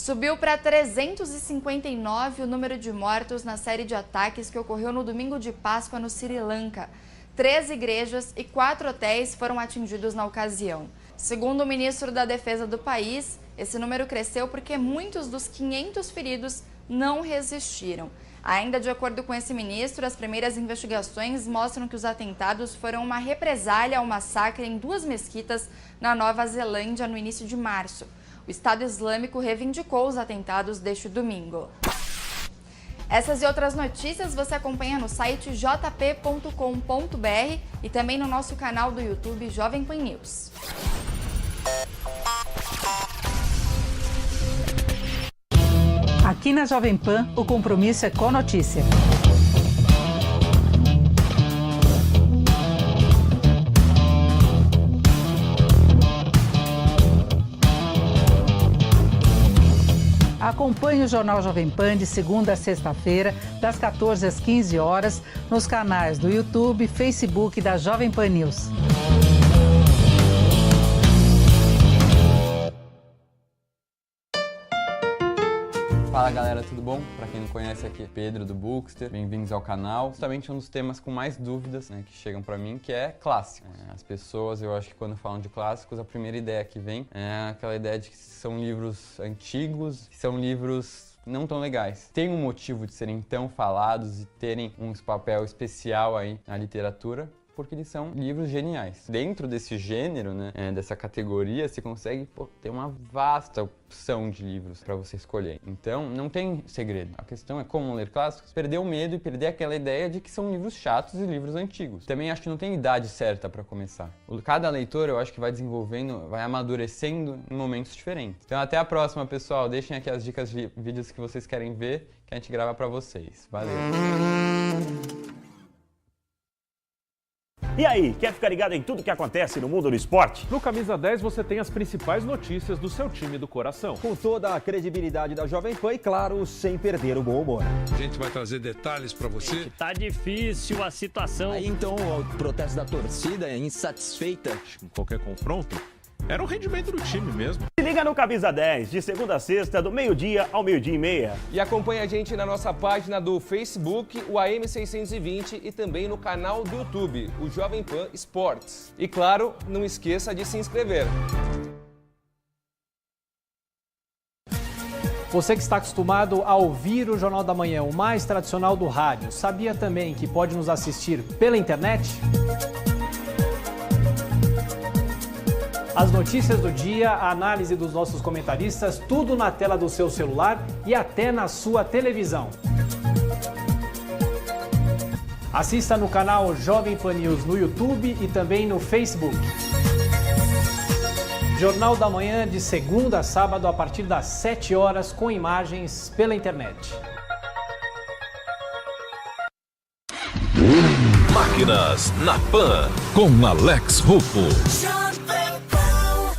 Subiu para 359 o número de mortos na série de ataques que ocorreu no domingo de Páscoa no Sri Lanka. 3 igrejas e 4 hotéis foram atingidos na ocasião. Segundo o ministro da Defesa do país, esse número cresceu porque muitos dos 500 feridos não resistiram. Ainda de acordo com esse ministro, as primeiras investigações mostram que os atentados foram uma represália ao massacre em 2 mesquitas na Nova Zelândia no início de março. O Estado Islâmico reivindicou os atentados deste domingo. Essas e outras notícias você acompanha no site jp.com.br e também no nosso canal do YouTube Jovem Pan News. Aqui na Jovem Pan, o compromisso é com a notícia. Acompanhe o Jornal Jovem Pan de segunda a sexta-feira, das 14 às 15 horas, nos canais do YouTube e Facebook da Jovem Pan News. Fala galera, tudo bom? Pra quem não conhece, aqui é Pedro do Bookster, bem-vindos ao canal. Justamente um dos temas com mais dúvidas, né, que chegam pra mim, que é clássicos. As pessoas, eu acho que quando falam de clássicos, a primeira ideia que vem é aquela ideia de que são livros antigos, que são livros não tão legais. Tem um motivo de serem tão falados e terem um papel especial aí na literatura, porque eles são livros geniais. Dentro desse gênero, né, dessa categoria, você consegue ter uma vasta opção de livros para você escolher. Então, não tem segredo. A questão é como ler clássicos, perder o medo e perder aquela ideia de que são livros chatos e livros antigos. Também acho que não tem idade certa para começar. Cada leitor, eu acho que vai desenvolvendo, vai amadurecendo em momentos diferentes. Então, até a próxima, pessoal. Deixem aqui as dicas de vídeos que vocês querem ver, que a gente grava para vocês. Valeu! E aí, quer ficar ligado em tudo que acontece no mundo do esporte? No Camisa 10 você tem as principais notícias do seu time do coração. Com toda a credibilidade da Jovem Pan e, claro, sem perder o bom humor. A gente vai trazer detalhes para você. Gente, tá difícil a situação. Aí então o protesto da torcida é insatisfeita com qualquer confronto. Era o rendimento do time mesmo. Se liga no Camisa 10, de segunda a sexta, do meio-dia ao meio-dia e meia. E acompanhe a gente na nossa página do Facebook, o AM620, e também no canal do YouTube, o Jovem Pan Esportes. E claro, não esqueça de se inscrever. Você que está acostumado a ouvir o Jornal da Manhã, o mais tradicional do rádio, sabia também que pode nos assistir pela internet? As notícias do dia, a análise dos nossos comentaristas, tudo na tela do seu celular e até na sua televisão. Assista no canal Jovem Pan News no YouTube e também no Facebook. Jornal da Manhã de segunda a sábado a partir das 7 horas com imagens pela internet. Máquinas na Pan com Alex Rufo.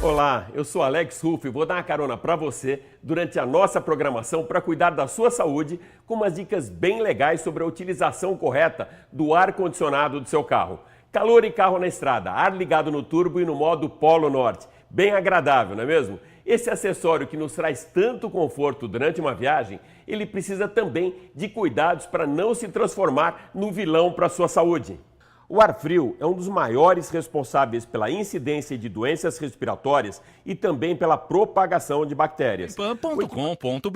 Olá, eu sou Alex Rufo e vou dar uma carona para você durante a nossa programação para cuidar da sua saúde com umas dicas bem legais sobre a utilização correta do ar-condicionado do seu carro. Calor e carro na estrada, ar ligado no turbo e no modo Polo Norte. Bem agradável, não é mesmo? Esse acessório que nos traz tanto conforto durante uma viagem, ele precisa também de cuidados para não se transformar num vilão para a sua saúde. O ar frio é um dos maiores responsáveis pela incidência de doenças respiratórias e também pela propagação de bactérias. Pan.com.br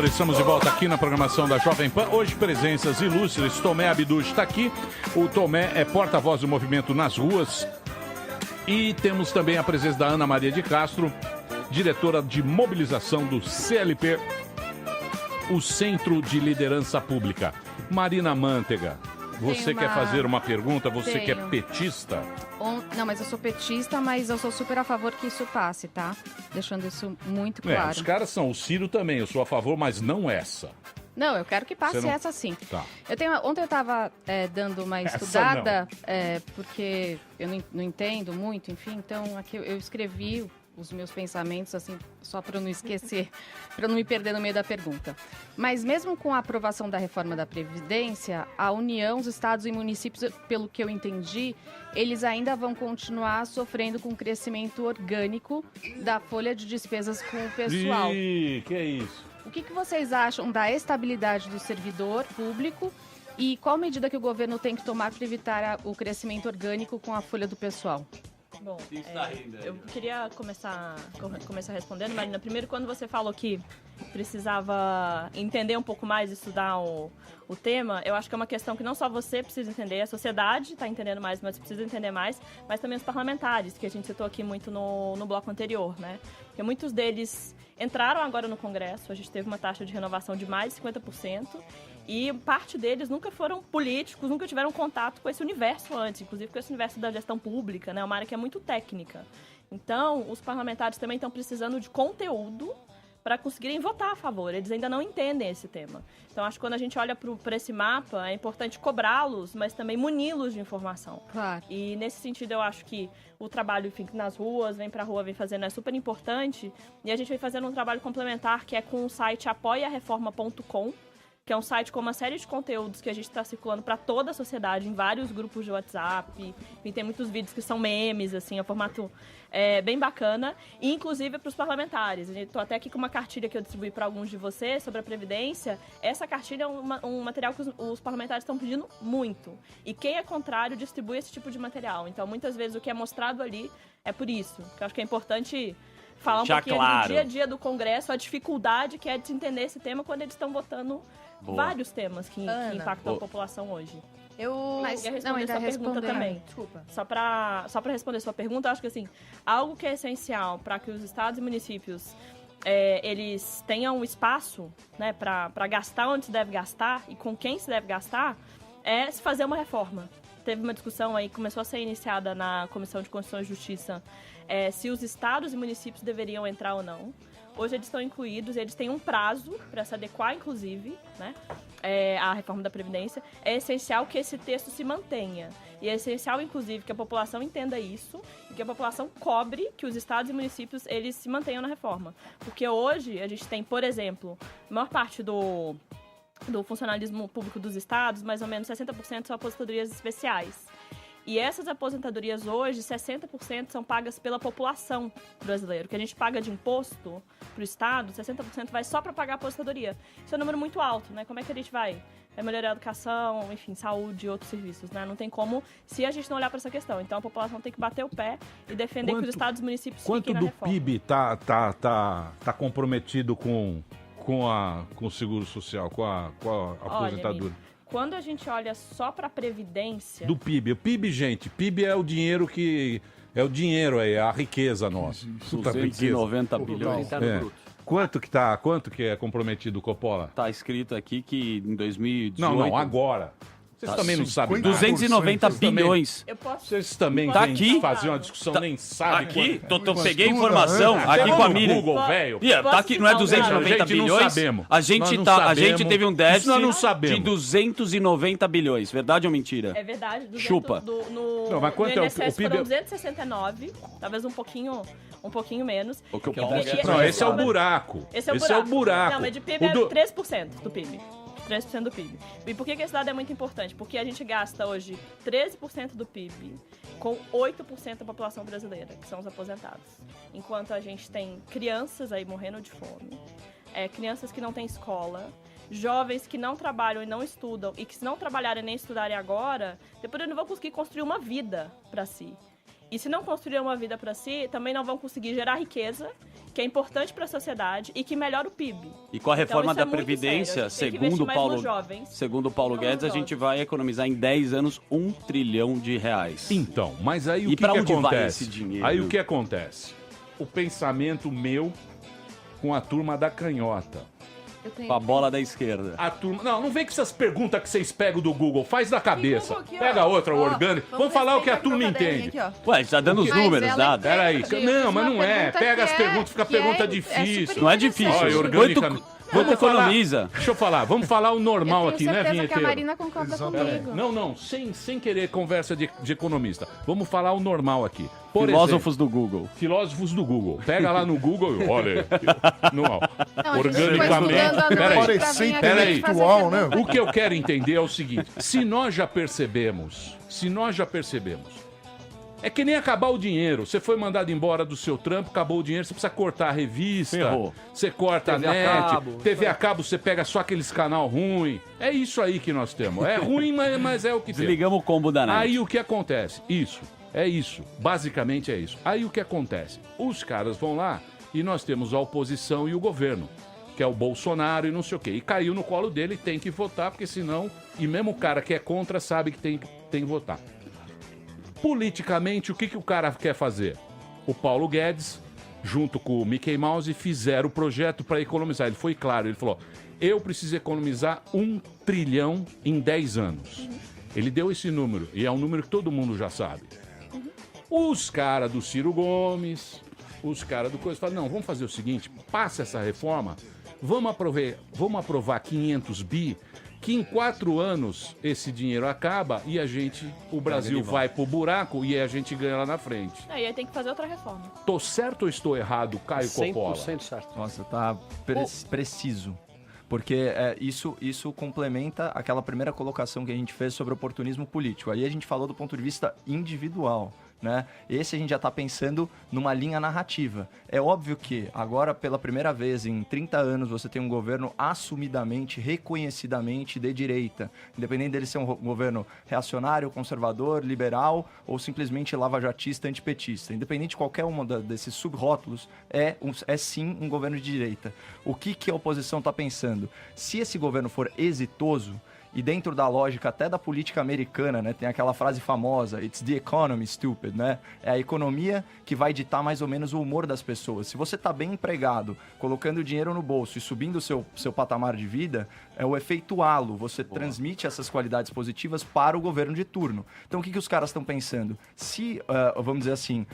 Estamos de volta aqui na programação da Jovem Pan. Hoje, presenças ilustres. Tomé Abduch está aqui. O Tomé é porta-voz do movimento nas ruas. E temos também a presença da Ana Maria de Castro, diretora de mobilização do CLP. o Centro de Liderança Pública. Marina Mantega, você quer fazer uma pergunta? Você que é petista? Não, mas eu sou petista, mas eu sou super a favor que isso passe, tá? Deixando isso muito claro. Os caras são, o Ciro também, eu sou a favor, mas não essa. Não, eu quero que passe Você não- essa sim. Tá. Ontem eu estava dando uma Essa estudada, porque eu não entendo muito, enfim, então aqui eu escrevi os meus pensamentos, assim, só para eu não esquecer, para não me perder no meio da pergunta. Mas mesmo com a aprovação da reforma da Previdência, a União, os estados e municípios, pelo que eu entendi, eles ainda vão continuar sofrendo com o crescimento orgânico da folha de despesas com o pessoal. Ih, que é isso? O que vocês acham da estabilidade do servidor público e qual medida que o governo tem que tomar para evitar o crescimento orgânico com a folha do pessoal? Bom, eu queria começar respondendo, Marina. Primeiro, quando você falou que precisava entender um pouco mais, estudar o tema, eu acho que é uma questão que não só você precisa entender, a sociedade está entendendo mais, mas precisa entender mais, mas também os parlamentares, que a gente citou aqui muito no bloco anterior, né? Porque muitos deles entraram agora no Congresso, a gente teve uma taxa de renovação de mais de 50%, e parte deles nunca foram políticos, nunca tiveram contato com esse universo antes, inclusive com esse universo da gestão pública, né? Uma área que é muito técnica. Então, os parlamentares também estão precisando de conteúdo para conseguirem votar a favor. Eles ainda não entendem esse tema. Então, acho que quando a gente olha para esse mapa, é importante cobrá-los, mas também muni-los de informação. Claro. E, nesse sentido, eu acho que o trabalho, enfim, nas ruas, vem pra rua, vem fazendo, é super importante. E a gente vem fazendo um trabalho complementar, que é com o site apoiareforma.com, que é um site com uma série de conteúdos que a gente está circulando para toda a sociedade, em vários grupos de WhatsApp. E tem muitos vídeos que são memes, assim, é um formato bem bacana. E, inclusive, para os parlamentares. Estou até aqui com uma cartilha que eu distribuí para alguns de vocês sobre a Previdência. Essa cartilha é um material que os parlamentares estão pedindo muito. E quem é contrário distribui esse tipo de material. Então, muitas vezes, o que é mostrado ali é por isso. Que eu acho que é importante falar um pouquinho do dia a dia do Congresso, a dificuldade que é de se entender esse tema quando eles estão votando vários temas que impactam a população hoje. Mas ia responder não, ainda sua pergunta respondendo. também. Desculpa. Só para responder sua pergunta, eu acho que assim, algo que é essencial para que os estados e municípios eles tenham espaço, né, para gastar onde se deve gastar e com quem se deve gastar, é se fazer uma reforma. Teve uma discussão aí, começou a ser iniciada na Comissão de Constituição e Justiça, se os estados e municípios deveriam entrar ou não. Hoje eles estão incluídos, eles têm um prazo para se adequar, inclusive, né, à reforma da Previdência. É essencial que esse texto se mantenha. E é essencial, inclusive, que a população entenda isso e que a população cobre que os estados e municípios eles se mantenham na reforma. Porque hoje a gente tem, por exemplo, a maior parte do funcionalismo público dos estados, mais ou menos 60% são aposentadorias especiais. E essas aposentadorias hoje, 60% são pagas pela população brasileira. O que a gente paga de imposto para o Estado, 60% vai só para pagar a aposentadoria. Isso é um número muito alto, né? Como é que a gente vai melhorar a educação, enfim, saúde e outros serviços, né? Não tem como se a gente não olhar para essa questão. Então a população tem que bater o pé e defender que os estados e municípios fiquem na reforma. Quanto do PIB tá comprometido com o seguro social, com a aposentadoria? Olha, quando a gente olha só para a Previdência... Do PIB. O PIB, gente, PIB é o dinheiro que... É o dinheiro aí, é a riqueza nossa. 290 bilhões. Quanto que é comprometido, Coppola? Tá escrito aqui que em 2018... Não, agora. Vocês também não sabem. 290 bilhões. Vocês também tá aqui fazer uma discussão, nem sabem. Aqui, peguei informação aqui com a Miriam. Google, velho. Tá aqui, não é 290 bilhões? Não sabemos. A gente teve um déficit nós não sabemos. de 290 bilhões. Verdade ou mentira? É verdade. Chupa. No mas quanto é o INSS PIB? foram 269, talvez um pouquinho menos. Esse é o buraco. Esse é o buraco. Não, mas de PIB é 3% do PIB. 3% do PIB. E por que esse dado é muito importante? Porque a gente gasta hoje 13% do PIB com 8% da população brasileira, que são os aposentados. Enquanto a gente tem crianças aí morrendo de fome, crianças que não têm escola, jovens que não trabalham e não estudam, e que se não trabalharem nem estudarem agora, depois eles não vão conseguir construir uma vida para si. E se não construir uma vida para si, também não vão conseguir gerar riqueza, que é importante para a sociedade e que melhora o PIB. E com a reforma então, da Previdência, segundo o Paulo Guedes, a gente vai economizar em 10 anos R$1 trilhão. Então, mas aí o que onde acontece? Vai esse dinheiro? Aí o que acontece? O pensamento meu com a turma da canhota. Com a bola da esquerda. A turma... Não vem com essas perguntas que vocês pegam do Google. Faz da cabeça. Aqui, Pega outra, ó, orgânico. Vamos falar o que a turma entende. Aqui, ó. Ué, a gente tá dando os números, dados. Peraí. Não, mas não é. Pega as perguntas, fica pergunta difícil. Não é difícil. Olha, orgânica... Quanto economiza? Deixa eu falar. Vamos falar o normal aqui, né, Vinheteiro? vinheteiro? Que a Marina concorda comigo. Não. Sem querer conversa de economista. Vamos falar o normal aqui. Por Filósofos exemplo, do Google. Filósofos do Google. Pega lá no Google e olha. Não, organicamente. Peraí. intelectual, né? O que eu quero entender é o seguinte. Se nós já percebemos, é que nem acabar o dinheiro. Você foi mandado embora do seu trampo, acabou o dinheiro, você precisa cortar a revista, Ferrou. você corta TV a a net, cabo. TV a cabo, você pega só aqueles canal ruim. É isso aí que nós temos. É ruim, mas é o que temos. Desligamos o combo da net. Aí o que acontece? É isso. Basicamente é isso. Aí o que acontece? Os caras vão lá e nós temos a oposição e o governo, que é o Bolsonaro e não sei o quê. E caiu no colo dele, tem que votar, porque senão... E mesmo o cara que é contra sabe que tem que votar. Politicamente, o que o cara quer fazer? O Paulo Guedes, junto com o Mickey Mouse, fizeram o projeto para economizar. Ele foi claro, ele falou, eu preciso economizar 1 trilhão em 10 anos. Ele deu esse número, e é um número que todo mundo já sabe. Os caras do Ciro Gomes, os caras do Coisa, falam, não, vamos fazer o seguinte, passa essa reforma, vamos aprovar 500 bi, que em 4 anos esse dinheiro acaba e o Brasil vai pro buraco e a gente ganha lá na frente. E aí tem que fazer outra reforma. Tô certo ou estou errado, Caio Coppola? 100% certo. Nossa, tá preciso. Porque isso complementa aquela primeira colocação que a gente fez sobre oportunismo político. Aí a gente falou do ponto de vista individual, né? Esse a gente já está pensando numa linha narrativa. É óbvio que agora, pela primeira vez em 30 anos, você tem um governo assumidamente, reconhecidamente de direita. Independente dele ser um governo reacionário, conservador, liberal ou simplesmente lavajatista, antipetista. Independente de qualquer um desses subrótulos, é sim um governo de direita. O que a oposição está pensando? Se esse governo for exitoso, e dentro da lógica até da política americana, né, tem aquela frase famosa, it's the economy, stupid, né? É a economia que vai ditar mais ou menos o humor das pessoas. Se você está bem empregado, colocando dinheiro no bolso e subindo o seu patamar de vida, é o efeito halo. Você transmite essas qualidades positivas para o governo de turno. Então, o que os caras estão pensando? Se, vamos dizer assim,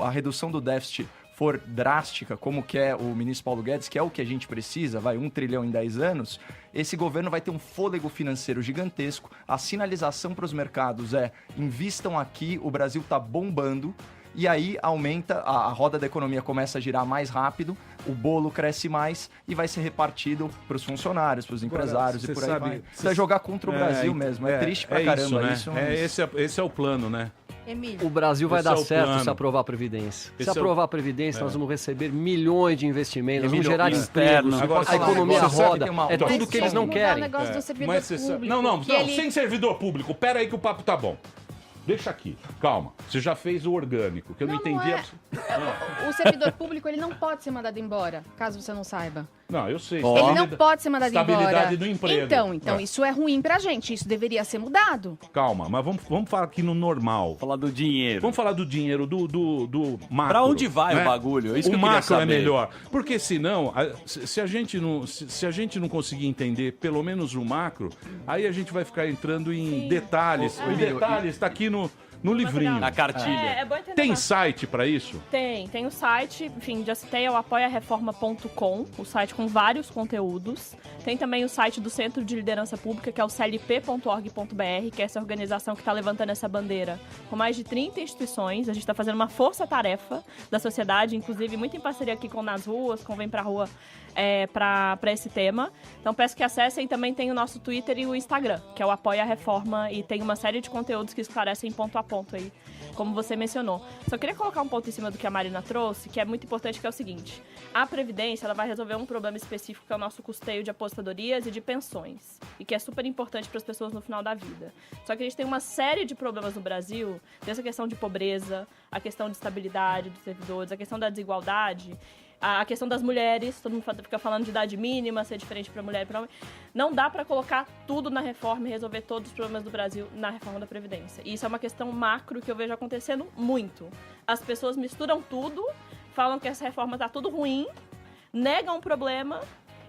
a redução do déficit for drástica, como quer o ministro Paulo Guedes, que é o que a gente precisa, 1 trilhão em 10 anos, esse governo vai ter um fôlego financeiro gigantesco. A sinalização para os mercados invistam aqui, o Brasil está bombando, e aí aumenta, a roda da economia começa a girar mais rápido, o bolo cresce mais e vai ser repartido para os funcionários, para os empresários e por aí vai. Você vai jogar contra o Brasil mesmo, é triste pra caramba isso, né? Esse é o plano, né? Emílio. O Brasil vai Esse dar é o certo plano. se aprovar a Previdência. Esse Se é o- aprovar a Previdência, nós vamos receber milhões de investimentos, nós vamos Emílio, gerar externo. empregos, Agora, a economia você sabe que roda. tem uma- É tudo que eles não Mudar o querem. negócio do servidor Mas você sabe- público. Não, que ele- sem servidor público. Pera aí que o papo tá bom. Deixa aqui, calma. Você já fez o orgânico, que eu não entendi. O servidor público, ele não pode ser mandado embora, caso você não saiba. Não, eu sei. Ele não pode ser mandado Estabilidade embora. do emprego. Então É. isso é ruim pra gente. Isso deveria ser mudado. Calma, mas vamos falar aqui no normal. Falar do dinheiro. Vamos falar do dinheiro, do macro. Pra onde vai né? o bagulho? É isso o que eu queria macro é saber. melhor. Porque senão, se a gente não conseguir entender pelo menos o macro, aí a gente vai ficar entrando em detalhes. Os detalhes tá aqui no livrinho. Na cartilha. É bom entender. Tem site pra isso? Tem o site, enfim, já citei, é o apoiareforma.com, o site com vários conteúdos. Tem também o site do Centro de Liderança Pública, que é o clp.org.br, que é essa organização que está levantando essa bandeira com mais de 30 instituições. A gente está fazendo uma força-tarefa da sociedade, inclusive muito em parceria aqui com Nas Ruas, com Vem Pra Rua, para esse tema. Então peço que acessem. Também tem o nosso Twitter e o Instagram, que é o Apoia a Reforma, e tem uma série de conteúdos que esclarecem ponto a ponto aí, como você mencionou. Só queria colocar um ponto em cima do que a Marina trouxe, que é muito importante, que é o seguinte: a Previdência, ela vai resolver um problema específico, que é o nosso custeio de aposentadorias e de pensões, e que é super importante para as pessoas no final da vida. Só que a gente tem uma série de problemas no Brasil, dessa questão de pobreza, a questão de estabilidade dos servidores, a questão da desigualdade, a questão das mulheres. Todo mundo fica falando de idade mínima, ser diferente para mulher e para homem. Não dá para colocar tudo na reforma e resolver todos os problemas do Brasil na reforma da Previdência. E isso é uma questão macro que eu vejo acontecendo muito. As pessoas misturam tudo, falam que essa reforma tá tudo ruim, negam o problema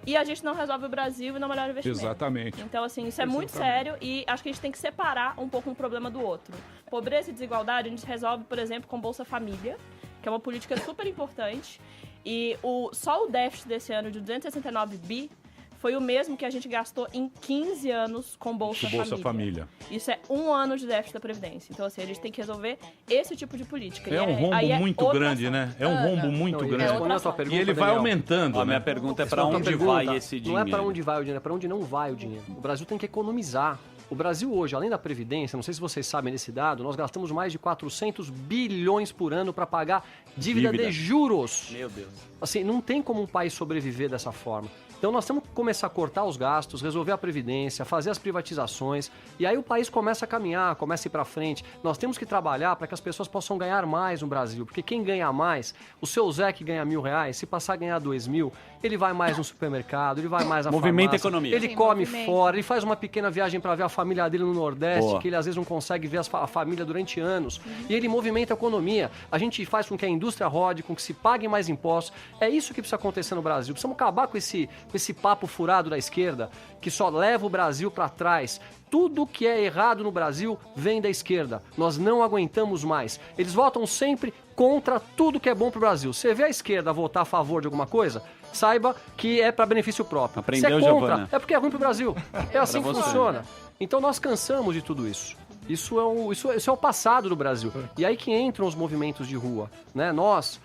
e a gente não resolve o Brasil e não melhora o investimento. Exatamente. Então, assim, isso é muito sério e acho que a gente tem que separar um pouco um problema do outro. Pobreza e desigualdade a gente resolve, por exemplo, com Bolsa Família, que é uma política super importante. E só o déficit desse ano de 269 bi foi o mesmo que a gente gastou em 15 anos com Bolsa Família. Isso é 1 ano de déficit da Previdência. Então, assim, a gente tem que resolver esse tipo de política. É um rombo muito grande, né? É um rombo muito grande. E ele vai aumentando. A minha pergunta é para onde vai esse dinheiro? Não é para onde vai o dinheiro, é para onde não vai o dinheiro. O Brasil tem que economizar. O Brasil hoje, além da Previdência, não sei se vocês sabem desse dado, nós gastamos mais de 400 bilhões por ano para pagar dívida de juros. Meu Deus. Assim, não tem como um país sobreviver dessa forma. Então nós temos que começar a cortar os gastos, resolver a Previdência, fazer as privatizações, e aí o país começa a caminhar, começa a ir para frente. Nós temos que trabalhar para que as pessoas possam ganhar mais no Brasil, porque quem ganha mais, o seu Zé que ganha R$1.000, se passar a ganhar 2.000, ele vai mais no supermercado, ele vai mais na Movimenta farmácia, economia. ele come fora, ele faz uma pequena viagem para ver a família dele no Nordeste, que ele às vezes não consegue ver a família durante anos, e ele movimenta a economia. A gente faz com que a indústria rode, com que se paguem mais impostos. É isso que precisa acontecer no Brasil. Precisamos acabar com esse papo furado da esquerda, que só leva o Brasil para trás. Tudo que é errado no Brasil vem da esquerda. Nós não aguentamos mais. Eles votam sempre contra tudo que é bom para o Brasil. Você vê a esquerda votar a favor de alguma coisa, saiba que é para benefício próprio. Aprendeu, se é contra, Giovana. é porque é ruim para o Brasil. É assim que funciona. Então nós cansamos de tudo isso. Isso é o passado do Brasil. E aí que entram os movimentos de rua, né? Nós,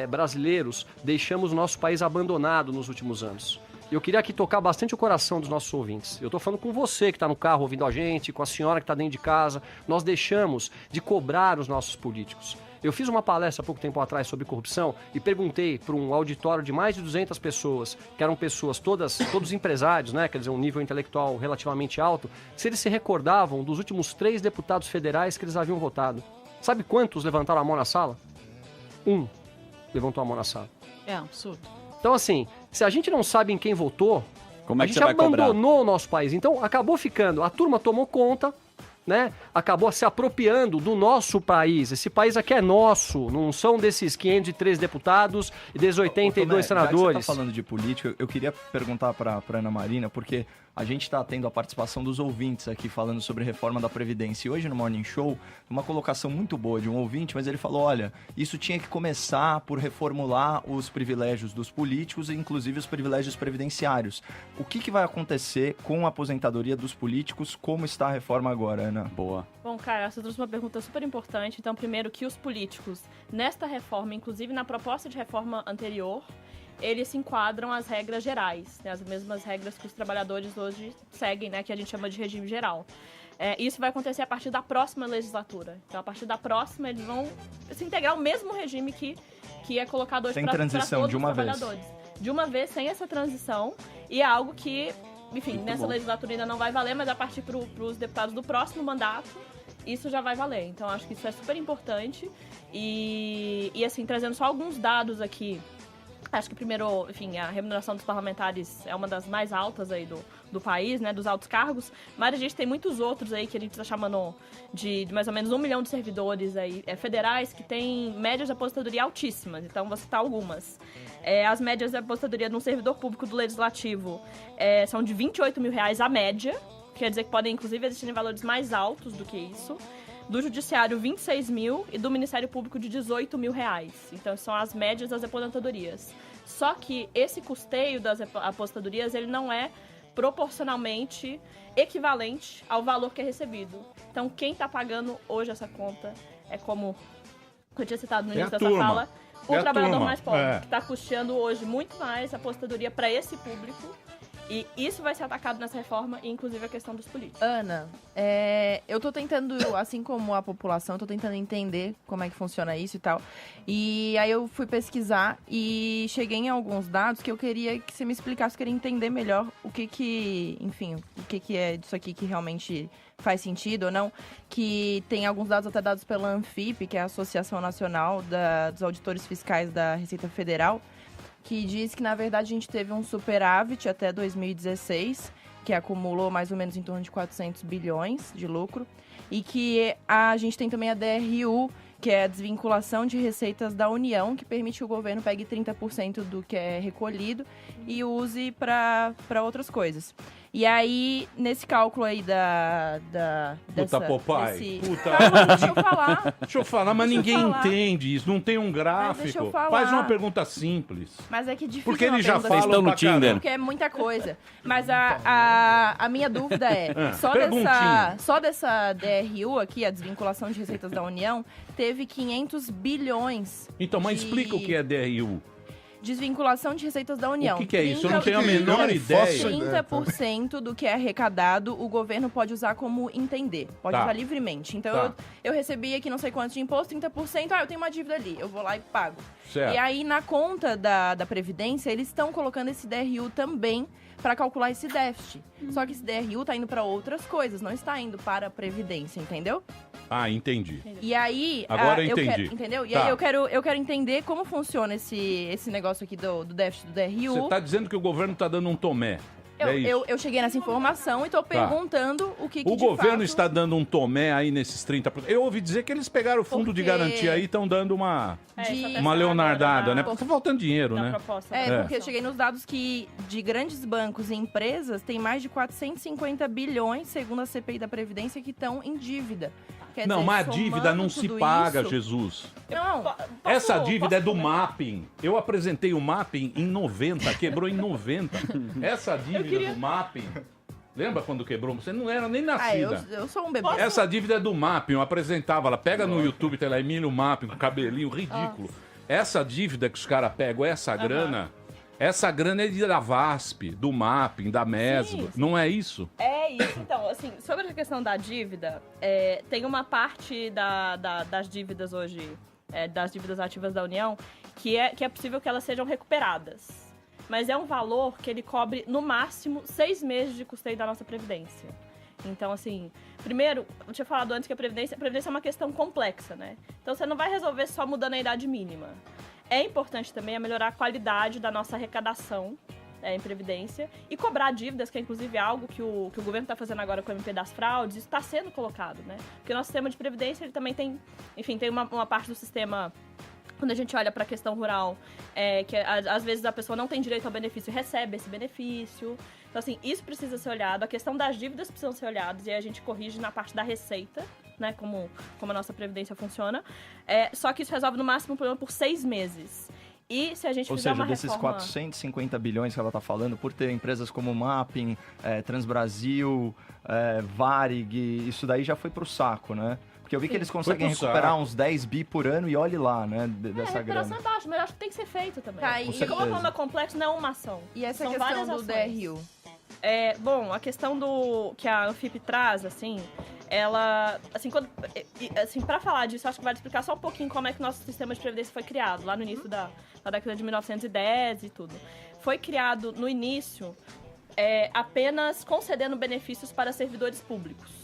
brasileiros, deixamos o nosso país abandonado nos últimos anos. Eu queria aqui tocar bastante o coração dos nossos ouvintes. Eu estou falando com você que está no carro ouvindo a gente, com a senhora que está dentro de casa. Nós deixamos de cobrar os nossos políticos. Eu fiz uma palestra há pouco tempo atrás sobre corrupção e perguntei para um auditório de mais de 200 pessoas, que eram pessoas todos empresários, né? Quer dizer, um nível intelectual relativamente alto, se eles se recordavam dos últimos 3 deputados federais que eles haviam votado. Sabe quantos levantaram a mão na sala? 1 levantou a mão na sala. É um absurdo. Então, assim, se a gente não sabe em quem votou, como é a que gente você vai abandonou o nosso país. Então, acabou ficando, a turma tomou conta, né? Acabou se apropriando do nosso país. Esse país aqui é nosso, não são desses 503 deputados e desses 82 senadores. Já que você está falando de política, eu queria perguntar para Ana Marina, porque a gente está tendo a participação dos ouvintes aqui falando sobre reforma da Previdência. E hoje no Morning Show, uma colocação muito boa de um ouvinte, mas ele falou, olha, isso tinha que começar por reformular os privilégios dos políticos e inclusive os privilégios previdenciários. O que vai acontecer com a aposentadoria dos políticos? Como está a reforma agora, Ana? Boa. Bom, cara, você trouxe uma pergunta super importante. Então, primeiro, que os políticos, nesta reforma, inclusive na proposta de reforma anterior, eles se enquadram às regras gerais, né, as mesmas regras que os trabalhadores hoje seguem, né, que a gente chama de regime geral. Isso vai acontecer a partir da próxima legislatura. Então, a partir da próxima, eles vão se integrar ao mesmo regime que é colocado hoje para todos os trabalhadores. De uma vez, sem essa transição, e é algo que, enfim, muito nessa legislatura ainda não vai valer, mas a partir para os deputados do próximo mandato, isso já vai valer. Então, acho que isso é super importante. E assim, trazendo só alguns dados aqui. Acho que primeiro, enfim, a remuneração dos parlamentares é uma das mais altas aí do país, né, dos altos cargos, mas a gente tem muitos outros aí que a gente está chamando de mais ou menos 1 milhão de servidores aí, federais que têm médias de aposentadoria altíssimas, então vou citar algumas. As médias de aposentadoria de um servidor público do Legislativo são de R$28 mil a média, quer dizer que podem inclusive existir valores mais altos do que isso. Do Judiciário, 26 mil e do Ministério Público de 18 mil reais. Então, são as médias das aposentadorias. Só que esse custeio das aposentadorias, ele não é proporcionalmente equivalente ao valor que é recebido. Então, quem está pagando hoje essa conta é como eu tinha citado no início dessa fala, o trabalhador mais pobre, que está custeando hoje muito mais a aposentadoria para esse público. E isso vai ser atacado nessa reforma, e inclusive a questão dos políticos. Ana, eu tô tentando, assim como a população, tô tentando entender como é que funciona isso e tal. E aí eu fui pesquisar e cheguei em alguns dados que eu queria que você me explicasse, eu queria entender melhor o que é disso aqui que realmente faz sentido ou não. Que tem alguns dados até dados pela ANFIP, que é a Associação Nacional dos Auditores Fiscais da Receita Federal, que diz que, na verdade, a gente teve um superávit até 2016, que acumulou mais ou menos em torno de 400 bilhões de lucro, e que a gente tem também a DRU, que é a desvinculação de receitas da União, que permite que o governo pegue 30% do que é recolhido e use para outras coisas. E aí, nesse cálculo aí Puta, Popeye. Calma, deixa eu falar. Deixa eu falar, mas ninguém entende isso. Não tem um gráfico. Deixa eu falar. Faz uma pergunta simples. Mas é que difícil. Porque eles já pergunta falam simples, pra caramba. Porque é muita coisa. Mas a minha dúvida é, só dessa DRU aqui, a desvinculação de receitas da União, teve 500 bilhões. Então, mas explica o que é DRU. Desvinculação de receitas da União. O que é isso? Eu não tenho a menor ideia. 30% do que é arrecadado, o governo pode usar como entender. Pode usar livremente. Então, eu recebi aqui não sei quanto de imposto, 30%. Eu tenho uma dívida ali. Eu vou lá e pago. Certo. E aí, na conta da Previdência, eles estão colocando esse DRU também para calcular esse déficit. Só que esse DRU está indo para outras coisas, não está indo para a Previdência, entendeu? Ah, entendi. E aí... Agora eu entendi. Entendeu? E aí eu quero entender como funciona esse negócio aqui do déficit do DRU. Você está dizendo que o governo está dando um tomé. Eu cheguei nessa informação e estou perguntando o que o de governo fato... está dando um tomé aí nesses 30%. Eu ouvi dizer que eles pegaram o fundo de garantia aí e estão dando uma leonardada, né? Porque tá faltando dinheiro, né? Porque eu cheguei nos dados que de grandes bancos e empresas tem mais de 450 bilhões, segundo a CPI da Previdência, que estão em dívida. Quer Não, dizer, mas a dívida não se paga, isso... Jesus. Não. Essa dívida é do mapping. Eu apresentei o mapping em 90, quebrou em 90. Essa dívida do mapping... Lembra quando quebrou? Você não era nem nascida. Eu sou um bebê. Essa dívida é do mapping, eu apresentava ela. Pega no YouTube, tem lá Emílio Mapping, com cabelinho ridículo. Essa dívida que os caras pegam, essa grana é da VASP, do mapping, da MESB. Não é isso? É isso. Então, assim, sobre a questão da dívida, tem uma parte das dívidas hoje, das dívidas ativas da União, que é possível que elas sejam recuperadas. Mas é um valor que ele cobre, no máximo, 6 meses de custeio da nossa Previdência. Então, assim, primeiro, eu tinha falado antes que a Previdência é uma questão complexa, né? Então, você não vai resolver só mudando a idade mínima. É importante também melhorar a qualidade da nossa arrecadação em Previdência e cobrar dívidas, que é inclusive algo que o governo está fazendo agora com o MP das fraudes, isso está sendo colocado, né? Porque o nosso sistema de Previdência, ele também tem, enfim, tem uma parte do sistema... Quando a gente olha para a questão rural, que às vezes a pessoa não tem direito ao benefício e recebe esse benefício. Então, assim, isso precisa ser olhado. A questão das dívidas precisam ser olhadas e aí a gente corrige na parte da receita, né, como a nossa Previdência funciona. Só que isso resolve no máximo o problema por 6 meses. E se a gente fizer uma desses reforma... 450 bilhões que ela está falando, por ter empresas como Mapping, Transbrasil, Varig, isso daí já foi pro saco, né? Porque eu vi que eles conseguem recuperar uns 10 bi por ano e olhe lá, né, dessa grana. A recuperação é baixa, mas eu acho que tem que ser feito também. Tá, e como a forma complexa não é uma ação. E essa São questão várias do ações. DRU? Bom, a questão que a Anfip traz, assim, ela... Assim, pra falar disso, acho que vale explicar só um pouquinho como é que o nosso sistema de previdência foi criado, lá no início da década de 1910 e tudo. Foi criado, no início, apenas concedendo benefícios para servidores públicos.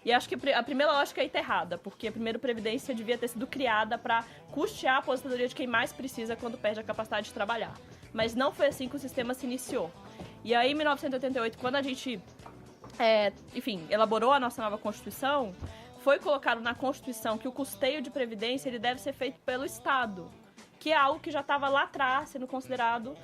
E acho que a primeira lógica aí tá errada, porque a primeira Previdência devia ter sido criada para custear a aposentadoria de quem mais precisa quando perde a capacidade de trabalhar. Mas não foi assim que o sistema se iniciou. E aí, em 1988, quando a gente, elaborou a nossa nova Constituição, foi colocado na Constituição que o custeio de Previdência ele deve ser feito pelo Estado, que é algo que já estava lá atrás sendo considerado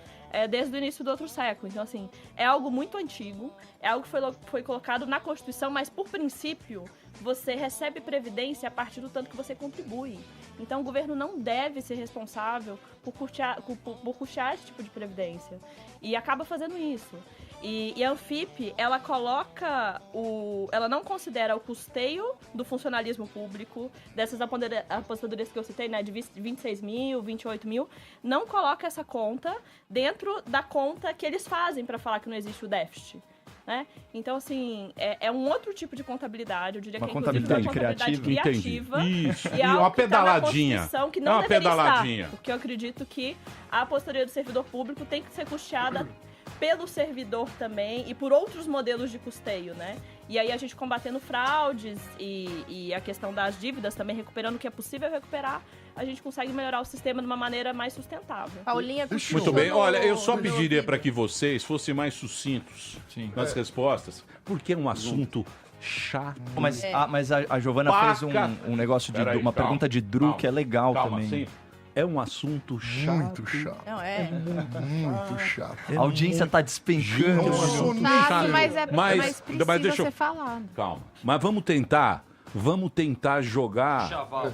desde o início do outro século. Então, assim, é algo muito antigo, é algo que foi colocado na Constituição, mas, por princípio, você recebe previdência a partir do tanto que você contribui. Então, o governo não deve ser responsável por custear esse tipo de previdência. E acaba fazendo isso. E a Anfip, ela coloca ela não considera o custeio do funcionalismo público, dessas aposentadorias que eu citei, né, de 26 mil, 28 mil, não coloca essa conta dentro da conta que eles fazem para falar que não existe o déficit. Né? Então, assim, é um outro tipo de contabilidade, eu diria que é contabilidade criativa. Isso, e é uma pedaladinha. Que não deveria estar, porque eu acredito que a aposentadoria do servidor público tem que ser custeada pelo servidor também e por outros modelos de custeio, né? E aí a gente combatendo fraudes e a questão das dívidas também, recuperando o que é possível recuperar, a gente consegue melhorar o sistema de uma maneira mais sustentável. Paulinha, muito bem. Olha, eu só pediria para que vocês fossem mais sucintos nas respostas, porque é um assunto chato. Mas a Giovana fez um negócio de uma pergunta de Drew que é legal também. Sim. É um assunto chato. Muito chato. Não, é. Muito chato. A audiência tá despencando. É um assunto Tá, chato. mas precisa deixa eu... ser falado. Calma. Mas vamos tentar jogar... Chavar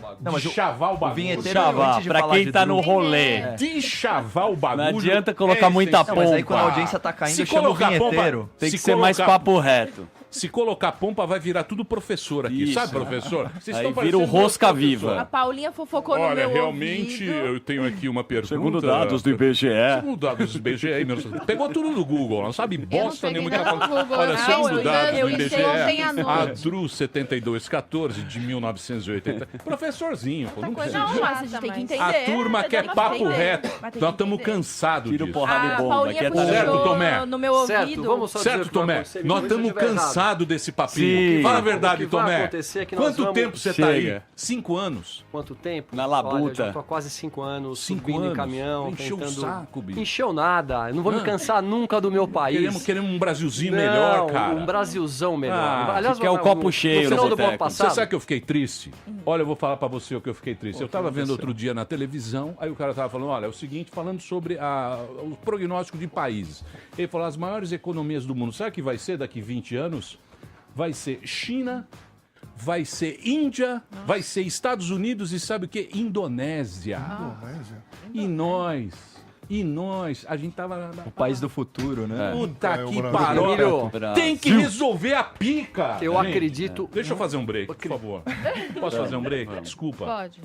o bagulho. O vinheteiro, Chavar, antes de pra falar quem de tá Drew, no rolê. Chavar o bagulho. Não adianta colocar muita pompa. Mas aí quando a audiência tá caindo, eu chamo o vinheteiro. Tem que ser mais papo reto. Se colocar pompa, vai virar tudo professor aqui. Isso. Sabe, professor? Vocês Aí estão vira o parecendo rosca professor. viva. A Paulinha fofocou no meu realmente, ouvido. eu tenho aqui uma pergunta. Segundo dados do IBGE. Segundo dados do IBGE, pegou tudo do Google, não sabe bosta nenhuma. peguei nada no Google, Olha, não. segundo dados Eu do IBGE, ontem à noite. a Dru 7214 de 1980. Professorzinho, pô, não precisa. Não, mas a gente tem que entender. A turma dá quer pra papo entender. reto. Mas tem que Nós estamos entender. cansados disso. Tiro porrada e A bomba. Paulinha Aqui é puxou Certo, Tomé? no meu ouvido. Certo, vamos só dizer Certo, pra Tomé? você, Nós se estamos estiver errado. cansados desse papinho. Sim. Fala a O verdade, que vai Tomé. acontecer é que nós Quanto vamos- tempo você tá aí? Chega. 5 anos? Quanto tempo? Na Olha, labuta. eu já tô há quase 5 anos 5 subindo anos? em caminhão, Encheu o tentando... saco, bicho. Encheu nada. Eu não vou me cansar nunca do meu país. Queremos um Brasilzinho Não, melhor, cara. um Brasilzão melhor. Ah, que é o copo cheio no no final do bloco boteco. passado. Você sabe que eu fiquei triste? Olha, eu vou falar pra você o que eu fiquei triste. Eu tava vendo outro dia na televisão, aí o cara tava falando, olha, é o seguinte, falando sobre o prognóstico de países. Ele falou, as maiores economias do mundo, sabe o que vai ser daqui 20 anos? Vai ser China, vai ser Índia, vai ser Estados Unidos e sabe o que? Indonésia. E nós, a gente tava... O país do futuro, né? Puta que Brasil. parola. Tem que resolver a pica. Eu Gente, acredito... Deixa eu fazer um break, por favor. Posso fazer um break? Desculpa. Pode.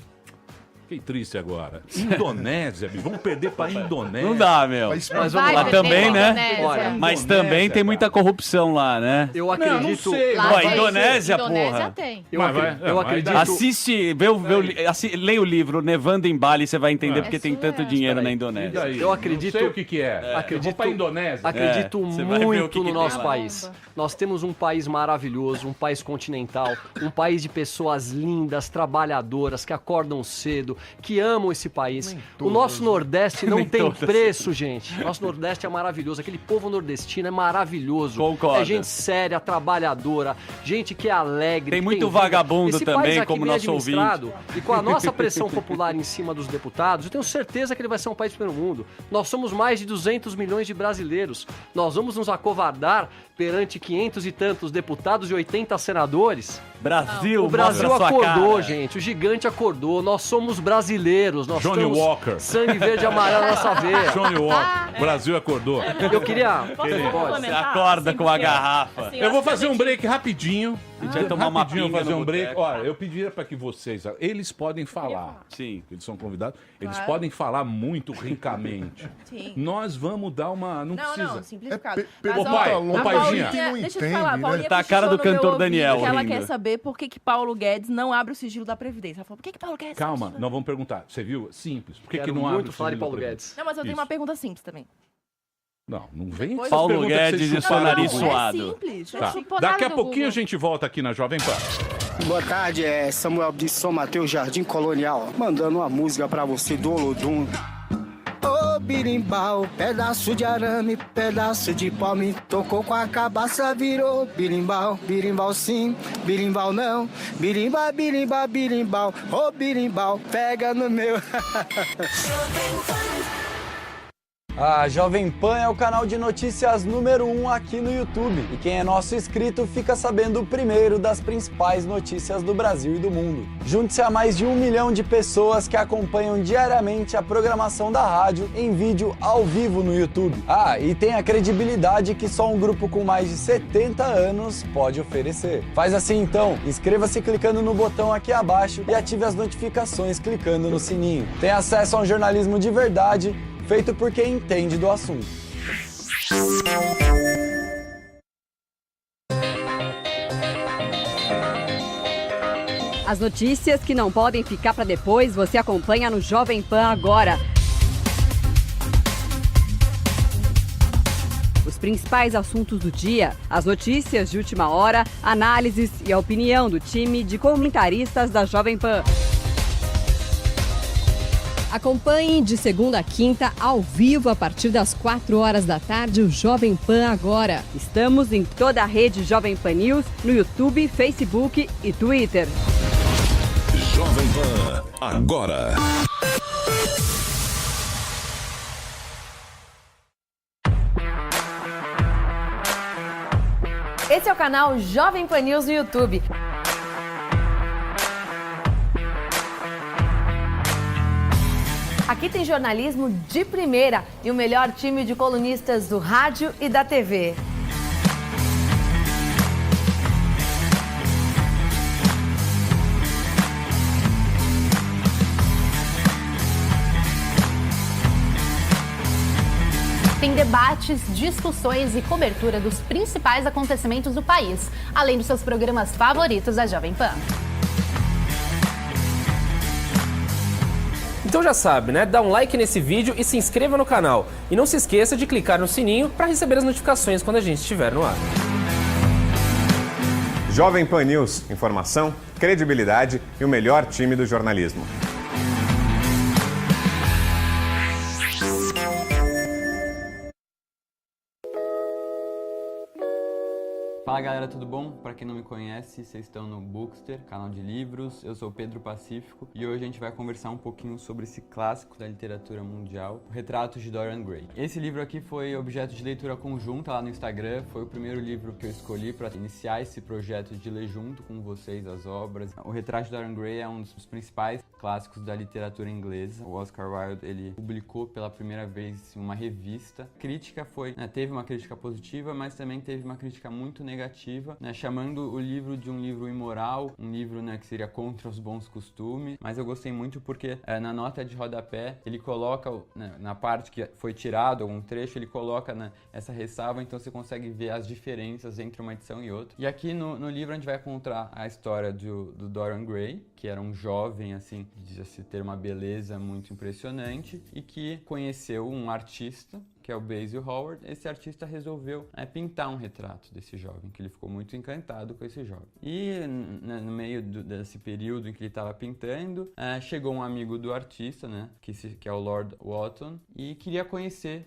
Fiquei triste agora. Indonésia, bicho. Vamos perder pra Indonésia. Não dá, meu. Mas Mas vai lá perder também, pra né? Indonésia. Olha, Mas Indonésia, também tem muita corrupção lá, né? Eu Não acredito... sei. Lá Ó, tem. Indonésia, Indonésia porra. tem. Eu acredito... Assiste, leia o livro Nevando em Bali, você vai entender porque tem tanto dinheiro na E Indonésia. daí? Eu acredito- Não sei o que é. Eu vou pra Indonésia. Acredito você vai ver o muito que no tem nosso lá. país. Nós temos um país maravilhoso, um país continental, um país de pessoas lindas, trabalhadoras, que acordam cedo, que amam esse país. O nosso Nordeste não tem preço, gente. Nosso Nordeste é maravilhoso. Aquele povo nordestino é maravilhoso. Concordo. É gente séria, trabalhadora, gente que é alegre. Tem que muito vida. vagabundo Esse também, país aqui como bem nosso administrado, e com a nossa pressão popular em cima dos deputados, eu tenho certeza que ele vai ser um país pelo mundo. Nós somos mais de 200 milhões de brasileiros. Nós vamos nos acovardar perante 500 e tantos deputados e 80 senadores? Brasil, O Brasil mostra sua acordou, cara. gente. O gigante acordou. Nós somos brasileiros. Nós Johnny temos Walker. sangue verde e amarelo na nossa veia. Johnny Walker. Brasil acordou. Eu queria... Você acorda com a garrafa. Assim, Eu vou fazer um break rapidinho. A gente vai tomar uma Rapidinho, pinga fazer no um break. boteco. Olha, eu pediria para que vocês... Eles podem falar. Sim. Eles são convidados. Eles Claro. podem falar muito ricamente. Sim. Nós vamos dar uma... Não precisa. Não, simplificado. É pergunta Mas, ó, longa, a paizinha. Paulinha, Não deixa eu te entende, falar, a né? Paulinha Tá a cara do cochichou no meu cantor ouvido Daniel que ela rindo. quer saber por que Paulo Guedes não abre o sigilo da Previdência. Ela falou, por que Paulo Guedes... Calma, nós vamos perguntar. Você viu? Simples. Por que, Quero que não abre muito o falar de sigilo Paulo da Guedes. Não, mas eu tenho Isso. uma pergunta simples também. Não, não vem com essas Paulo perguntas que Guedes vocês e seu chuparam nariz do Google. suado. É simples. Tá. chupou Daqui a nada do pouquinho a Google. gente volta aqui na Jovem Pan. Boa tarde, é Samuel de São Mateus, Jardim Colonial, mandando uma música pra você do Olodum. Ô birimbau, pedaço de arame, pedaço de pau, me tocou com a cabaça, virou birimbau, birimbau sim, birimbau não, birimbau, birimbau, birimbau, ô birimbau, pega no meu. A Jovem Pan é o canal de notícias número 1 aqui no YouTube. E quem é nosso inscrito fica sabendo primeiro das principais notícias do Brasil e do mundo. Junte-se a mais de 1 milhão de pessoas que acompanham diariamente a programação da rádio em vídeo ao vivo no YouTube. Ah, e tem a credibilidade que só um grupo com mais de 70 anos pode oferecer. Faz assim então, inscreva-se clicando no botão aqui abaixo e ative as notificações clicando no sininho. Tem acesso a um jornalismo de verdade, feito por quem entende do assunto. As notícias que não podem ficar para depois, você acompanha no Jovem Pan agora. Os principais assuntos do dia, as notícias de última hora, análises e a opinião do time de comentaristas da Jovem Pan. Acompanhe de segunda a quinta, ao vivo, a partir das 4 horas da tarde, o Jovem Pan Agora. Estamos em toda a rede Jovem Pan News, no YouTube, Facebook e Twitter. Jovem Pan Agora. Esse é o canal Jovem Pan News no YouTube. Aqui tem jornalismo de primeira e o melhor time de colunistas do rádio e da TV. Tem debates, discussões e cobertura dos principais acontecimentos do país, além dos seus programas favoritos da Jovem Pan. Então já sabe, né? Dá um like nesse vídeo e se inscreva no canal. E não se esqueça de clicar no sininho para receber as notificações quando a gente estiver no ar. Jovem Pan News, informação, credibilidade e o melhor time do jornalismo. Fala galera, tudo bom? Para quem não me conhece, vocês estão no Bookster, canal de livros. Eu sou o Pedro Pacífico e hoje a gente vai conversar um pouquinho sobre esse clássico da literatura mundial, o Retratos de Dorian Gray. Esse livro aqui foi objeto de leitura conjunta lá no Instagram, foi o primeiro livro que eu escolhi para iniciar esse projeto de ler junto com vocês as obras. O Retrato de Dorian Gray é um dos principais clássicos da literatura inglesa. O Oscar Wilde, ele publicou pela primeira vez uma revista. A crítica foi, teve uma crítica positiva, mas também teve uma crítica muito negativa, chamando o livro de um livro imoral, um livro que seria contra os bons costumes, mas eu gostei muito porque na nota de rodapé ele coloca, na parte que foi tirado algum trecho, ele coloca essa ressalva, então você consegue ver as diferenças entre uma edição e outra. E aqui no livro a gente vai contar a história do Dorian Gray, que era um jovem, assim, de se ter uma beleza muito impressionante e que conheceu um artista, que é o Basil Howard. Esse artista resolveu pintar um retrato desse jovem, que ele ficou muito encantado com esse jovem. E no meio desse período em que ele estava pintando, chegou um amigo do artista, que é o Lord Wotton, e queria conhecer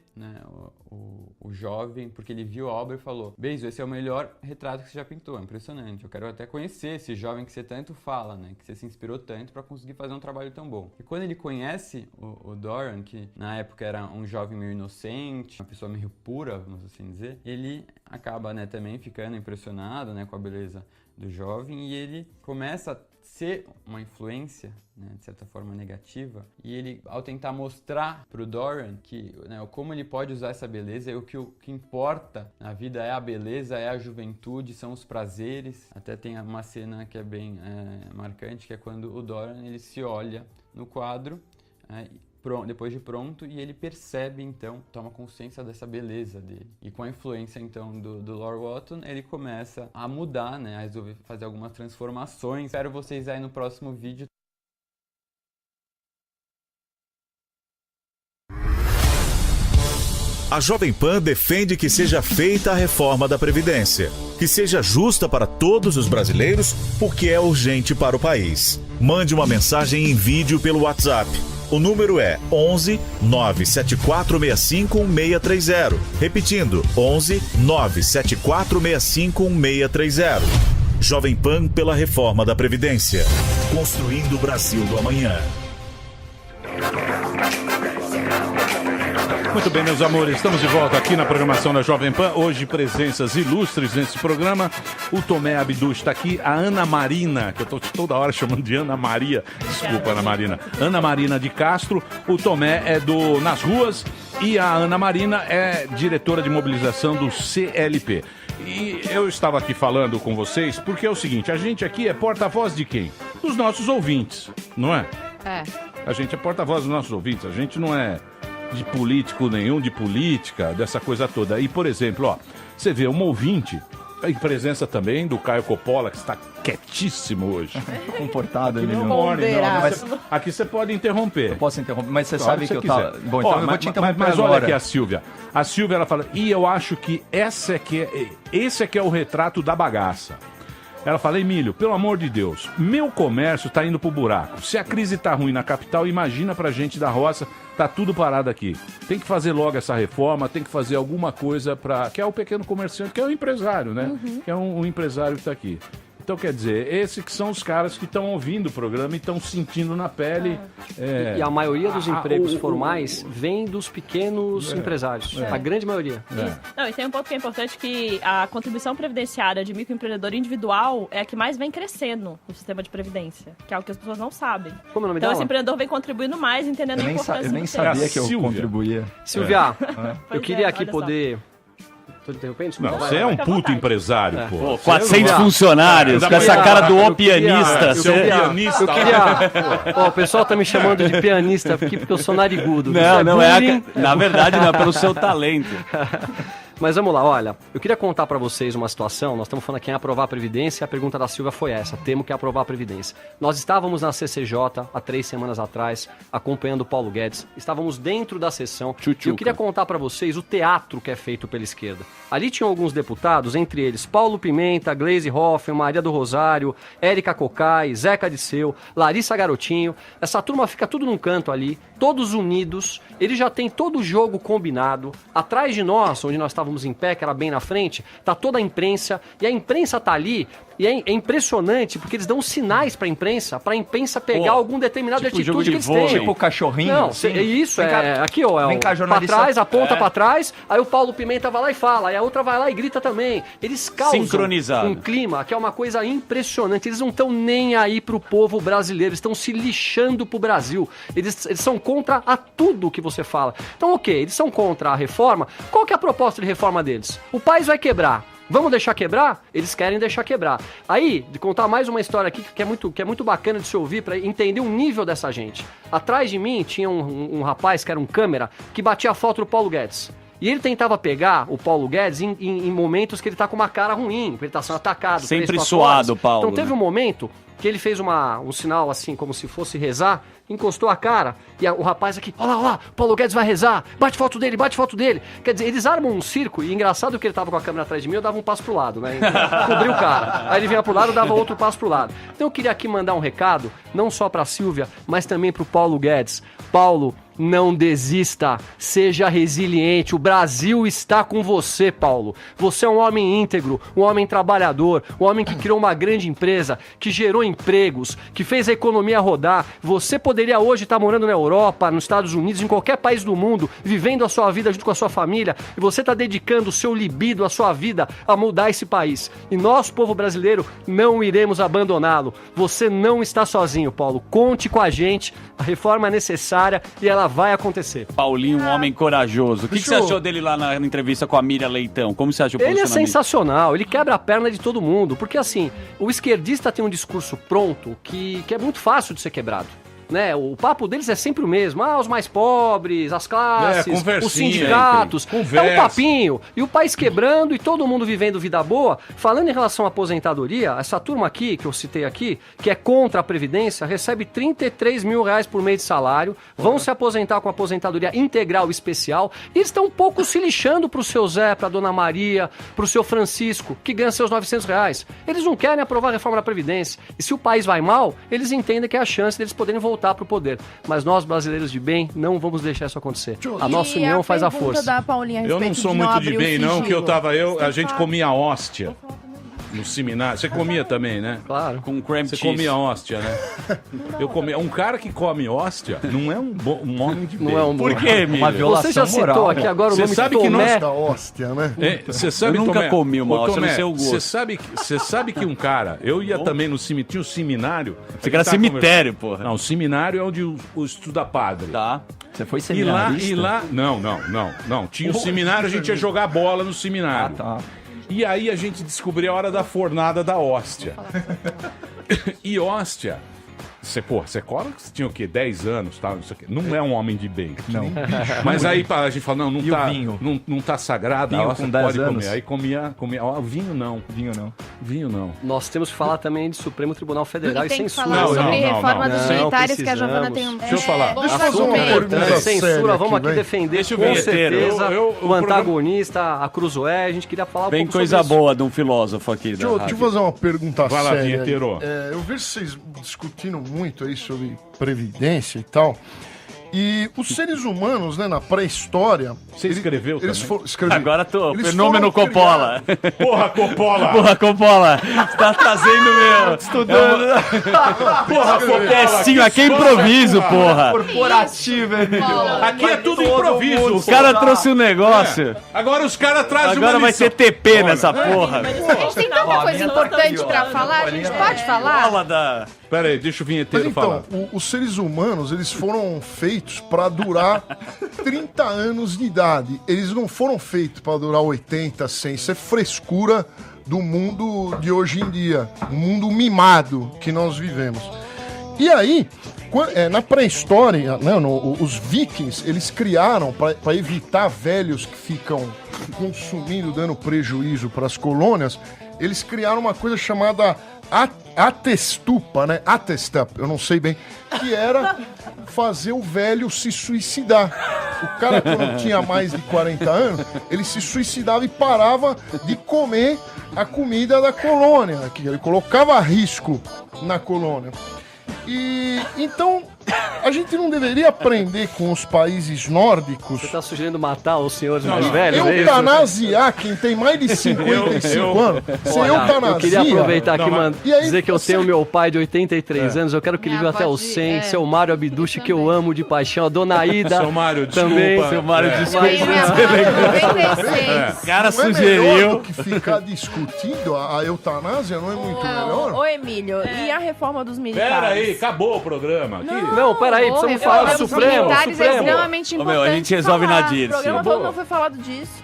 o jovem, porque ele viu a obra e falou: Basil, esse é o melhor retrato que você já pintou, é impressionante, eu quero até conhecer esse jovem que você tanto fala, que você se inspirou tanto para conseguir fazer um trabalho tão bom. E quando ele conhece o Dorian, que na época era um jovem meio inocente, uma pessoa meio pura, vamos assim dizer, ele acaba também ficando impressionado com a beleza do jovem, e ele começa a ser uma influência, de certa forma negativa, e ele, ao tentar mostrar para o Dorian que, como ele pode usar essa beleza, e o que importa na vida é a beleza, é a juventude, são os prazeres. Até tem uma cena que é bem marcante, que é quando o Dorian ele se olha no quadro, depois de pronto, e ele percebe, então, toma consciência dessa beleza dele. E com a influência, então, do Lord Wotton, ele começa a mudar, a resolver fazer algumas transformações. Espero vocês aí no próximo vídeo. A Jovem Pan defende que seja feita a reforma da Previdência, que seja justa para todos os brasileiros, porque é urgente para o país. Mande uma mensagem em vídeo pelo WhatsApp. O número é 11 97465 1630. Repetindo, 11 97465 1630. Jovem Pan pela reforma da Previdência. Construindo o Brasil do amanhã. Muito bem, meus amores, estamos de volta aqui na programação da Jovem Pan. Hoje, presenças ilustres nesse programa. O Tomé Abdu está aqui, a Ana Marina, que eu estou toda hora chamando de Ana Maria. Desculpa, Ana Marina. Ana Marina de Castro. O Tomé é do Nas Ruas e a Ana Marina é diretora de mobilização do CLP. E eu estava aqui falando com vocês porque é o seguinte, a gente aqui é porta-voz de quem? Dos nossos ouvintes, não é? É. A gente é porta-voz dos nossos ouvintes, a gente não é de político nenhum, de política, dessa coisa toda. E, por exemplo, você vê um ouvinte, em presença também do Caio Coppola, que está quietíssimo hoje. Comportado, aqui, aqui você pode interromper. Eu posso interromper, mas você claro, sabe que eu quiser. tava... Bom, então eu vou te interromper mas agora. Olha aqui a Silvia. A Silvia, ela fala, e eu acho que esse é que é o retrato da bagaça. Ela fala, Emílio, pelo amor de Deus, meu comércio tá indo pro buraco. Se a crise tá ruim na capital, imagina pra gente da roça, tá tudo parado aqui. Tem que fazer logo essa reforma, tem que fazer alguma coisa pra... Que é o pequeno comerciante, que é o empresário, né? Que é um empresário que tá aqui. Então, quer dizer, esses que são os caras que estão ouvindo o programa e estão sentindo na pele... E a maioria dos empregos formais vem dos pequenos empresários. A grande maioria. Não, e tem um ponto que é importante, que a contribuição previdenciária de microempreendedor individual é a que mais vem crescendo no sistema de previdência, que é algo que as pessoas não sabem. Como é o nome então, dela? esse empreendedor vem contribuindo mais, entendendo a importância Eu nem do tema. sabia que eu contribuía. Silvia, eu Pois queria é, aqui olha só. poder... Tô interrompendo? Desculpa, Não, vai, você vai, é um vai. puto empresário, pô. Pô, 400 funcionários, com essa cara do ó pianista. Eu queria... Ó, o pessoal tá me chamando de pianista aqui porque eu sou narigudo. Não, na verdade não é pelo seu talento. Mas vamos lá, olha, eu queria contar pra vocês uma situação, nós estamos falando aqui em aprovar a Previdência, a pergunta da Silvia foi essa, temos que aprovar a Previdência. Nós estávamos na CCJ há 3 semanas atrás, acompanhando o Paulo Guedes, estávamos dentro da sessão, e eu queria contar pra vocês o teatro que é feito pela esquerda. Ali tinham alguns deputados, entre eles Paulo Pimenta, Gleisi Hoffmann, Maria do Rosário, Érica Cocai, Zeca Disseu, Larissa Garotinho, essa turma fica tudo num canto ali, todos unidos, eles já têm todo o jogo combinado, atrás de nós, onde nós estávamos em pé, que era bem na frente, tá toda a imprensa, e a imprensa tá ali, e é impressionante, porque eles dão sinais pra imprensa pegar algum determinado tipo atitude jogo de que eles vôlei. têm. Tipo cachorrinho, Não, assim. é isso, Vem cá, aqui, ó, vem cá, pra jornalista. trás, aponta pra trás, aí o Paulo Pimenta vai lá e fala, aí a outra vai lá e grita também. Eles causam Sincronizado. um clima que é uma coisa impressionante, eles não estão nem aí pro povo brasileiro, eles estão se lixando pro Brasil, eles são contra a tudo que você fala. Então, ok, eles são contra a reforma, qual que é a proposta de reforma deles? O país vai quebrar. Vamos deixar quebrar? Eles querem deixar quebrar. Aí, de contar mais uma história aqui que é muito bacana de se ouvir para entender o nível dessa gente. Atrás de mim tinha um rapaz que era um câmera que batia a foto do Paulo Guedes. E ele tentava pegar o Paulo Guedes em momentos que ele tá com uma cara ruim, que ele tá sendo atacado. Sempre suado, Paulo. Então teve um momento que ele fez um sinal assim, como se fosse rezar, encostou a cara, e o rapaz aqui, olha lá, Paulo Guedes vai rezar, bate foto dele. Quer dizer, eles armam um circo, e engraçado que ele tava com a câmera atrás de mim, eu dava um passo pro lado, né? Cobriu o cara. Aí ele vinha pro lado, eu dava outro passo pro lado. Então eu queria aqui mandar um recado, não só pra Silvia, mas também pro Paulo Guedes. Paulo, não desista, seja resiliente, o Brasil está com você, Paulo. Você é um homem íntegro, um homem trabalhador, um homem que criou uma grande empresa, que gerou empregos, que fez a economia rodar. Você poderia hoje estar morando na Europa, nos Estados Unidos, em qualquer país do mundo, vivendo a sua vida junto com a sua família, e você está dedicando o seu libido, a sua vida, a mudar esse país. E nós, povo brasileiro, não iremos abandoná-lo. Você não está sozinho, Paulo. Conte com a gente, a reforma é necessária e ela vai acontecer. Paulinho, um homem corajoso. O que você achou dele lá na entrevista com a Miriam Leitão? Como você acha o Ele é posicionamento? sensacional, ele quebra a perna de todo mundo, porque assim, o esquerdista tem um discurso pronto que é muito fácil de ser quebrado. Né? O papo deles é sempre o mesmo. Os mais pobres, as classes, os sindicatos. É um papinho. E o país quebrando e todo mundo vivendo vida boa. Falando em relação à aposentadoria, essa turma aqui, que eu citei aqui, que é contra a Previdência, recebe 33 mil reais por mês de salário, vão se aposentar com aposentadoria integral especial, e eles estão um pouco se lixando pro seu Zé, pra Dona Maria, pro seu Francisco, que ganha seus 900 reais. Eles não querem aprovar a reforma da Previdência. E se o país vai mal, eles entendem que é a chance deles poderem voltar para o poder. Mas nós, brasileiros de bem, não vamos deixar isso acontecer. A nossa união faz a força. Da Paulinha, a eu não sou muito de bem, não, que a gente comia hóstia no seminário. Você comia também, né? Claro. Com creme cheese. Você comia hóstia, né? Eu comia. Um cara que come hóstia não é um homem de bem. Não é um Por quê, Emílio? Uma violação Você já citou moral, aqui agora o nome sabe de Tomé. Que hóstia, né? Você sabe, eu nunca Tomé, comi uma hóstia, Tomé, não sei o gosto. Você sabe que um cara... Eu ia também no cemitério, tinha um seminário... Você quer cemitério, porra. Não, o seminário é onde o estuda padre. Tá. Você foi seminarista? E lá... Não. Tinha o seminário, a gente ia jogar bola no seminário. Tá. E aí a gente descobriu a hora da fornada da hóstia. E hóstia, Você tinha o quê? 10 anos, tal, não sei o quê. Não é um homem de bem. Não. Mas aí a gente fala, não E tá, o vinho? não tá sagrado, Vinho você com 10 pode anos? comer. Aí comia ó, vinho não. Vinho não. Nós temos que falar também de Supremo Tribunal Federal E e tem que censura. falar sobre reforma dos militares, que a precisamos. Giovana tem um... Deixa eu falar. Deixa eu fazer uma pergunta Censura, séria vamos aqui vem. defender Deixa o com vinheteiro. certeza Eu- o antagonista, a Cruzoé, a gente queria falar um Bem pouco coisa sobre isso. boa de um filósofo aqui. Deixa eu fazer uma pergunta Vai lá, séria. vinheteiro. Eu vejo vocês discutindo muito aí sobre previdência e tal. E os seres humanos, né, na pré-história... Você escreveu eles também? foram, escrevi. Agora tô. Eles Fenômeno foram Coppola. Porra, Coppola! Porra, Coppola. Você tá trazendo meu. Estudando. Porra, Coppola! Testinho, aqui é improviso, porra. Corporativo, Aqui é tudo improviso. O cara trouxe um negócio. Agora os caras trazem Agora uma vai lição. ser TP nessa porra. A gente tem tanta coisa importante pra falar, a gente pode falar? Fala da. Pera aí, deixa o vinheteiro Mas falar. então, os seres humanos, eles foram feitos para durar 30 anos de idade. Eles não foram feitos para durar 80, 100. Isso é frescura do mundo de hoje em dia. O mundo mimado que nós vivemos. E aí, na pré-história, né, os vikings, eles criaram, para evitar velhos que ficam consumindo, dando prejuízo para as colônias, eles criaram uma coisa chamada atestupa, né? Atestup, eu não sei bem, que era fazer o velho se suicidar. O cara, quando tinha mais de 40 anos, ele se suicidava e parava de comer a comida da colônia, que ele colocava risco na colônia. E então a gente não deveria aprender com os países nórdicos. Você tá sugerindo matar os senhores mais velhos? é isso? Eutanasiar quem tem mais de 55 anos. Você Olha, eutanasia. eu queria aproveitar aqui E aí dizer que eu você- tenho meu pai de 83 anos, eu quero que ele Minha viva até avó os de- 100, é. seu Mário Abduche, que eu amo de paixão, a dona Aida Seu Mário, desculpa. também. Seu Mário, É. desculpa. Tem minha avó de 96. O cara Não é melhor sugeriu. do que ficar discutindo a eutanásia? Não é muito melhor? Ô, Emílio, e a reforma dos militares? Pera aí, acabou o programa. Aqui. Não, peraí, precisamos falar do Os Supremo. militares é Supremo. extremamente Ô, importante. meu, a gente resolve na O Dirce. programa todo não foi falado disso.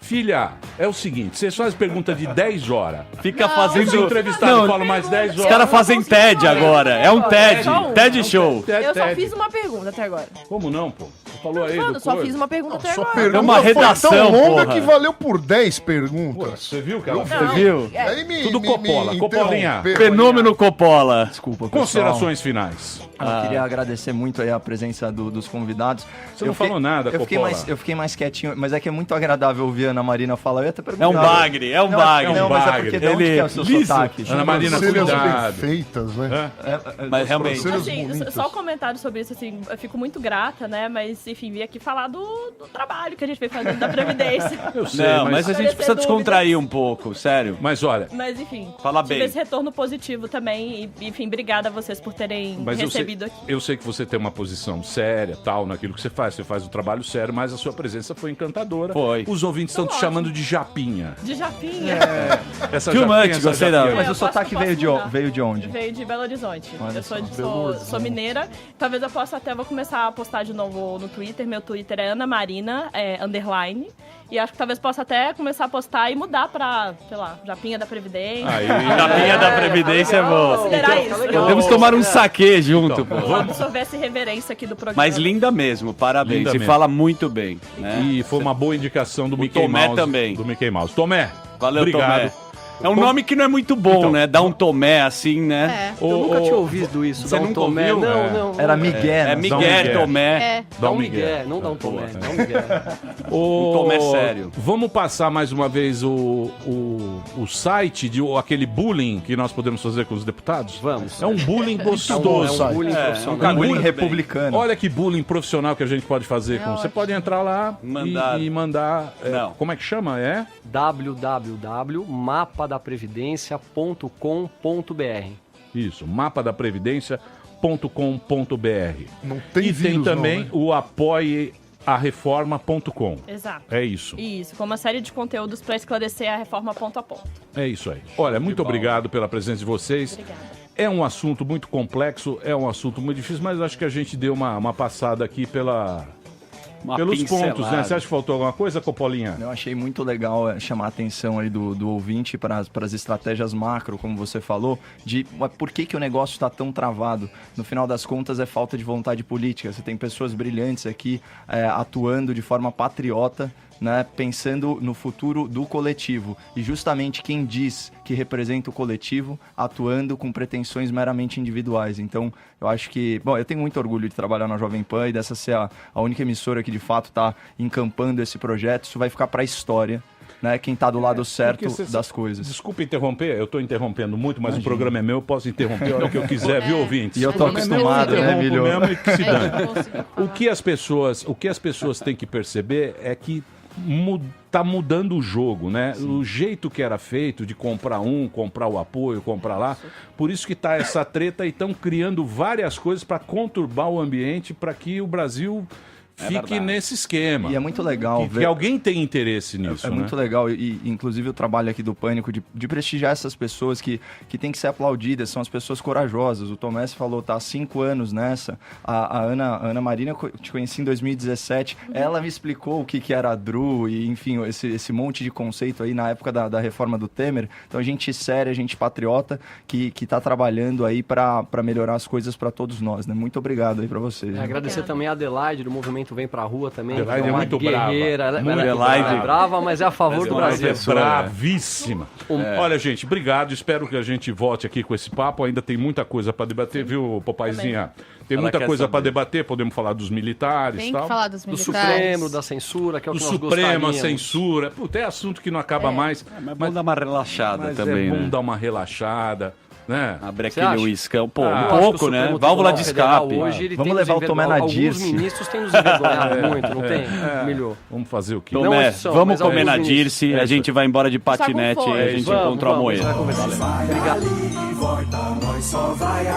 Filha, é o seguinte, você faz pergunta de 10 horas. Fica Os fazendo. entrevistados falam mais 10 horas. Os caras fazem TED agora. É um TED. Só um. TED Show. Eu só fiz uma pergunta até agora. Como não, pô? Você falou aí Mano, do só coisa. fiz uma pergunta até Sua agora. pergunta uma redação, foi tão longa porra. que valeu por 10 perguntas. Você viu que ela Não, fez? Viu? é, Aí Tudo Coppola, Coppolinha. interromper. Fenômeno Coppola. Desculpa, pessoal. Considerações finais. Eu queria agradecer muito aí a presença dos convidados. Você não falou nada, eu fiquei, Coppola. eu fiquei mais quietinho, mas é que é muito agradável ouvir a Ana Marina falar. Eu ia até perguntar. É um bagre, é um bagre. Não, mas é porque de onde que é o seu liso. sotaque? Ana Marina, Sobrancelhas cuidado. bem feitas, né? Mas realmente. Sobrancelhas Assim, bonitas. só um comentário sobre isso, assim, eu fico muito grata, né? Mas, enfim, vim aqui falar do trabalho que a gente vem fazendo da Previdência. Eu sei, Não, mas a gente Esclarecer precisa descontrair dúvidas. um pouco, sério. Mas olha, Mas, enfim, Fala tive bem. esse retorno positivo também. E, enfim, obrigada a vocês por terem mas recebido aqui. eu sei que você tem uma posição séria, tal, naquilo que você faz o trabalho sério, mas a sua presença foi encantadora. Foi. Os ouvintes estão te ótimo. chamando de Japinha. De Japinha. Essa Too Japinha, much, essa gostei da- Japinha. Mas Eu o sotaque posso mudar. veio de onde? Veio de Belo Horizonte. Olha Eu só. sou mineira. Talvez eu possa até, vou começar a postar de novo no Twitter. Meu Twitter é Ana Marina, _. E acho que talvez possa até começar a postar e mudar pra, sei lá, Japinha da Previdência. Aí. Japinha da Previdência é bom. Considerar isso. Podemos tomar um saquê junto, pô. Vou absorver essa reverência aqui do programa. Mas linda mesmo, parabéns. Linda Você mesmo. fala muito bem. Né? E foi uma boa indicação do Mickey Tomé Mouse. também. Do Mickey Mouse. Tomé, Valeu, obrigado. Tomé. É um nome que não é muito bom, Então, né? Dá um Tomé assim, né? É. Eu nunca tinha ouvido isso. Você Dá um nunca Tomé. ouviu? Não, É. não. Era Miguel. É né? Miguel, Miguel. Tomé. É. Dá um Miguel. Miguel, não dá um Tomé. Boa. Dá um Miguel. Um Tomé sério. Vamos passar mais uma vez o site de aquele bullying que nós podemos fazer com os deputados? Vamos. É um bullying gostoso. É um bullying profissional. Um bullying Muito bem. republicano. Olha que bullying profissional que a gente pode fazer com. Você pode entrar lá Mandar. e mandar. Não. Como é que chama? É? www.mapadaprevidencia.com.br. Isso, mapadaprevidência.com.br. Não tem E tem vírus, também não, né? o apoieareforma.com. Exato. É isso. Isso, com uma série de conteúdos para esclarecer a reforma ponto a ponto. É isso aí. Olha, muito obrigado pela presença de vocês. Obrigada. É um assunto muito complexo, é um assunto muito difícil, mas acho que a gente deu uma passada aqui pelos pontos, né? Você acha que faltou alguma coisa, Coppolinha? Eu achei muito legal chamar a atenção aí do ouvinte para as estratégias macro, como você falou, de por que o negócio está tão travado. No final das contas, é falta de vontade política. Você tem pessoas brilhantes aqui atuando de forma patriota, né, pensando no futuro do coletivo. E justamente quem diz que representa o coletivo, atuando com pretensões meramente individuais. Então, eu acho que... Bom, eu tenho muito orgulho de trabalhar na Jovem Pan e dessa ser a única emissora que, de fato, está encampando esse projeto. Isso vai ficar para a história. Né, quem está do lado certo das coisas. Desculpa interromper, eu estou interrompendo muito, mas o programa é meu, eu posso interromper a hora que eu quiser, viu, ouvintes? E eu estou acostumado, né, Milho? Mesmo e que se dane. O que as pessoas têm que perceber é que tá mudando o jogo, né? Sim. O jeito que era feito de comprar comprar o apoio, comprar lá. Por isso que tá essa treta e estão criando várias coisas para conturbar o ambiente para que o Brasil fique nesse esquema. E é muito legal ver que alguém tem interesse nisso. É muito legal, e inclusive o trabalho aqui do Pânico de prestigiar essas pessoas que têm que ser aplaudidas, são as pessoas corajosas. O Tomás falou, tá há 5 anos nessa. A Ana Marina, eu te conheci em 2017, ela me explicou o que era a DRU e, enfim, esse monte de conceito aí na época da reforma do Temer. Então, gente séria, gente patriota, que tá trabalhando aí para melhorar as coisas para todos nós, né? Muito obrigado aí para vocês. Agradecer também a Adelaide, do Movimento Vem Pra Rua também. Adelaide é uma muito guerreira. brava. Ela é brava, mas é a favor do Brasil. É bravíssima. Olha, gente, obrigado. Espero que a gente volte aqui com esse papo. Ainda tem muita coisa para debater, viu, Popaizinha? Tem muita coisa para debater. Podemos falar dos militares. Tem tal. que falar dos militares. Do Supremo, da censura, que é o que nós Supremo, a censura. Puta, é assunto que não acaba mais. Mas é bom dar uma relaxada também, é bom né? dar uma relaxada. Né? Abrir aquele uiscão, pô, um pouco, pouco, né? Válvula de escape. Hoje, vamos levar o Tomé na Dirce. Alguns ministros têm nos envergonhado muito, não tem? Melhor. Vamos fazer o quê? Tomé, vamos comer na Dirce, a gente vai embora de patinete e a gente encontra o Amoedo. Obrigado. Volta, nós só vai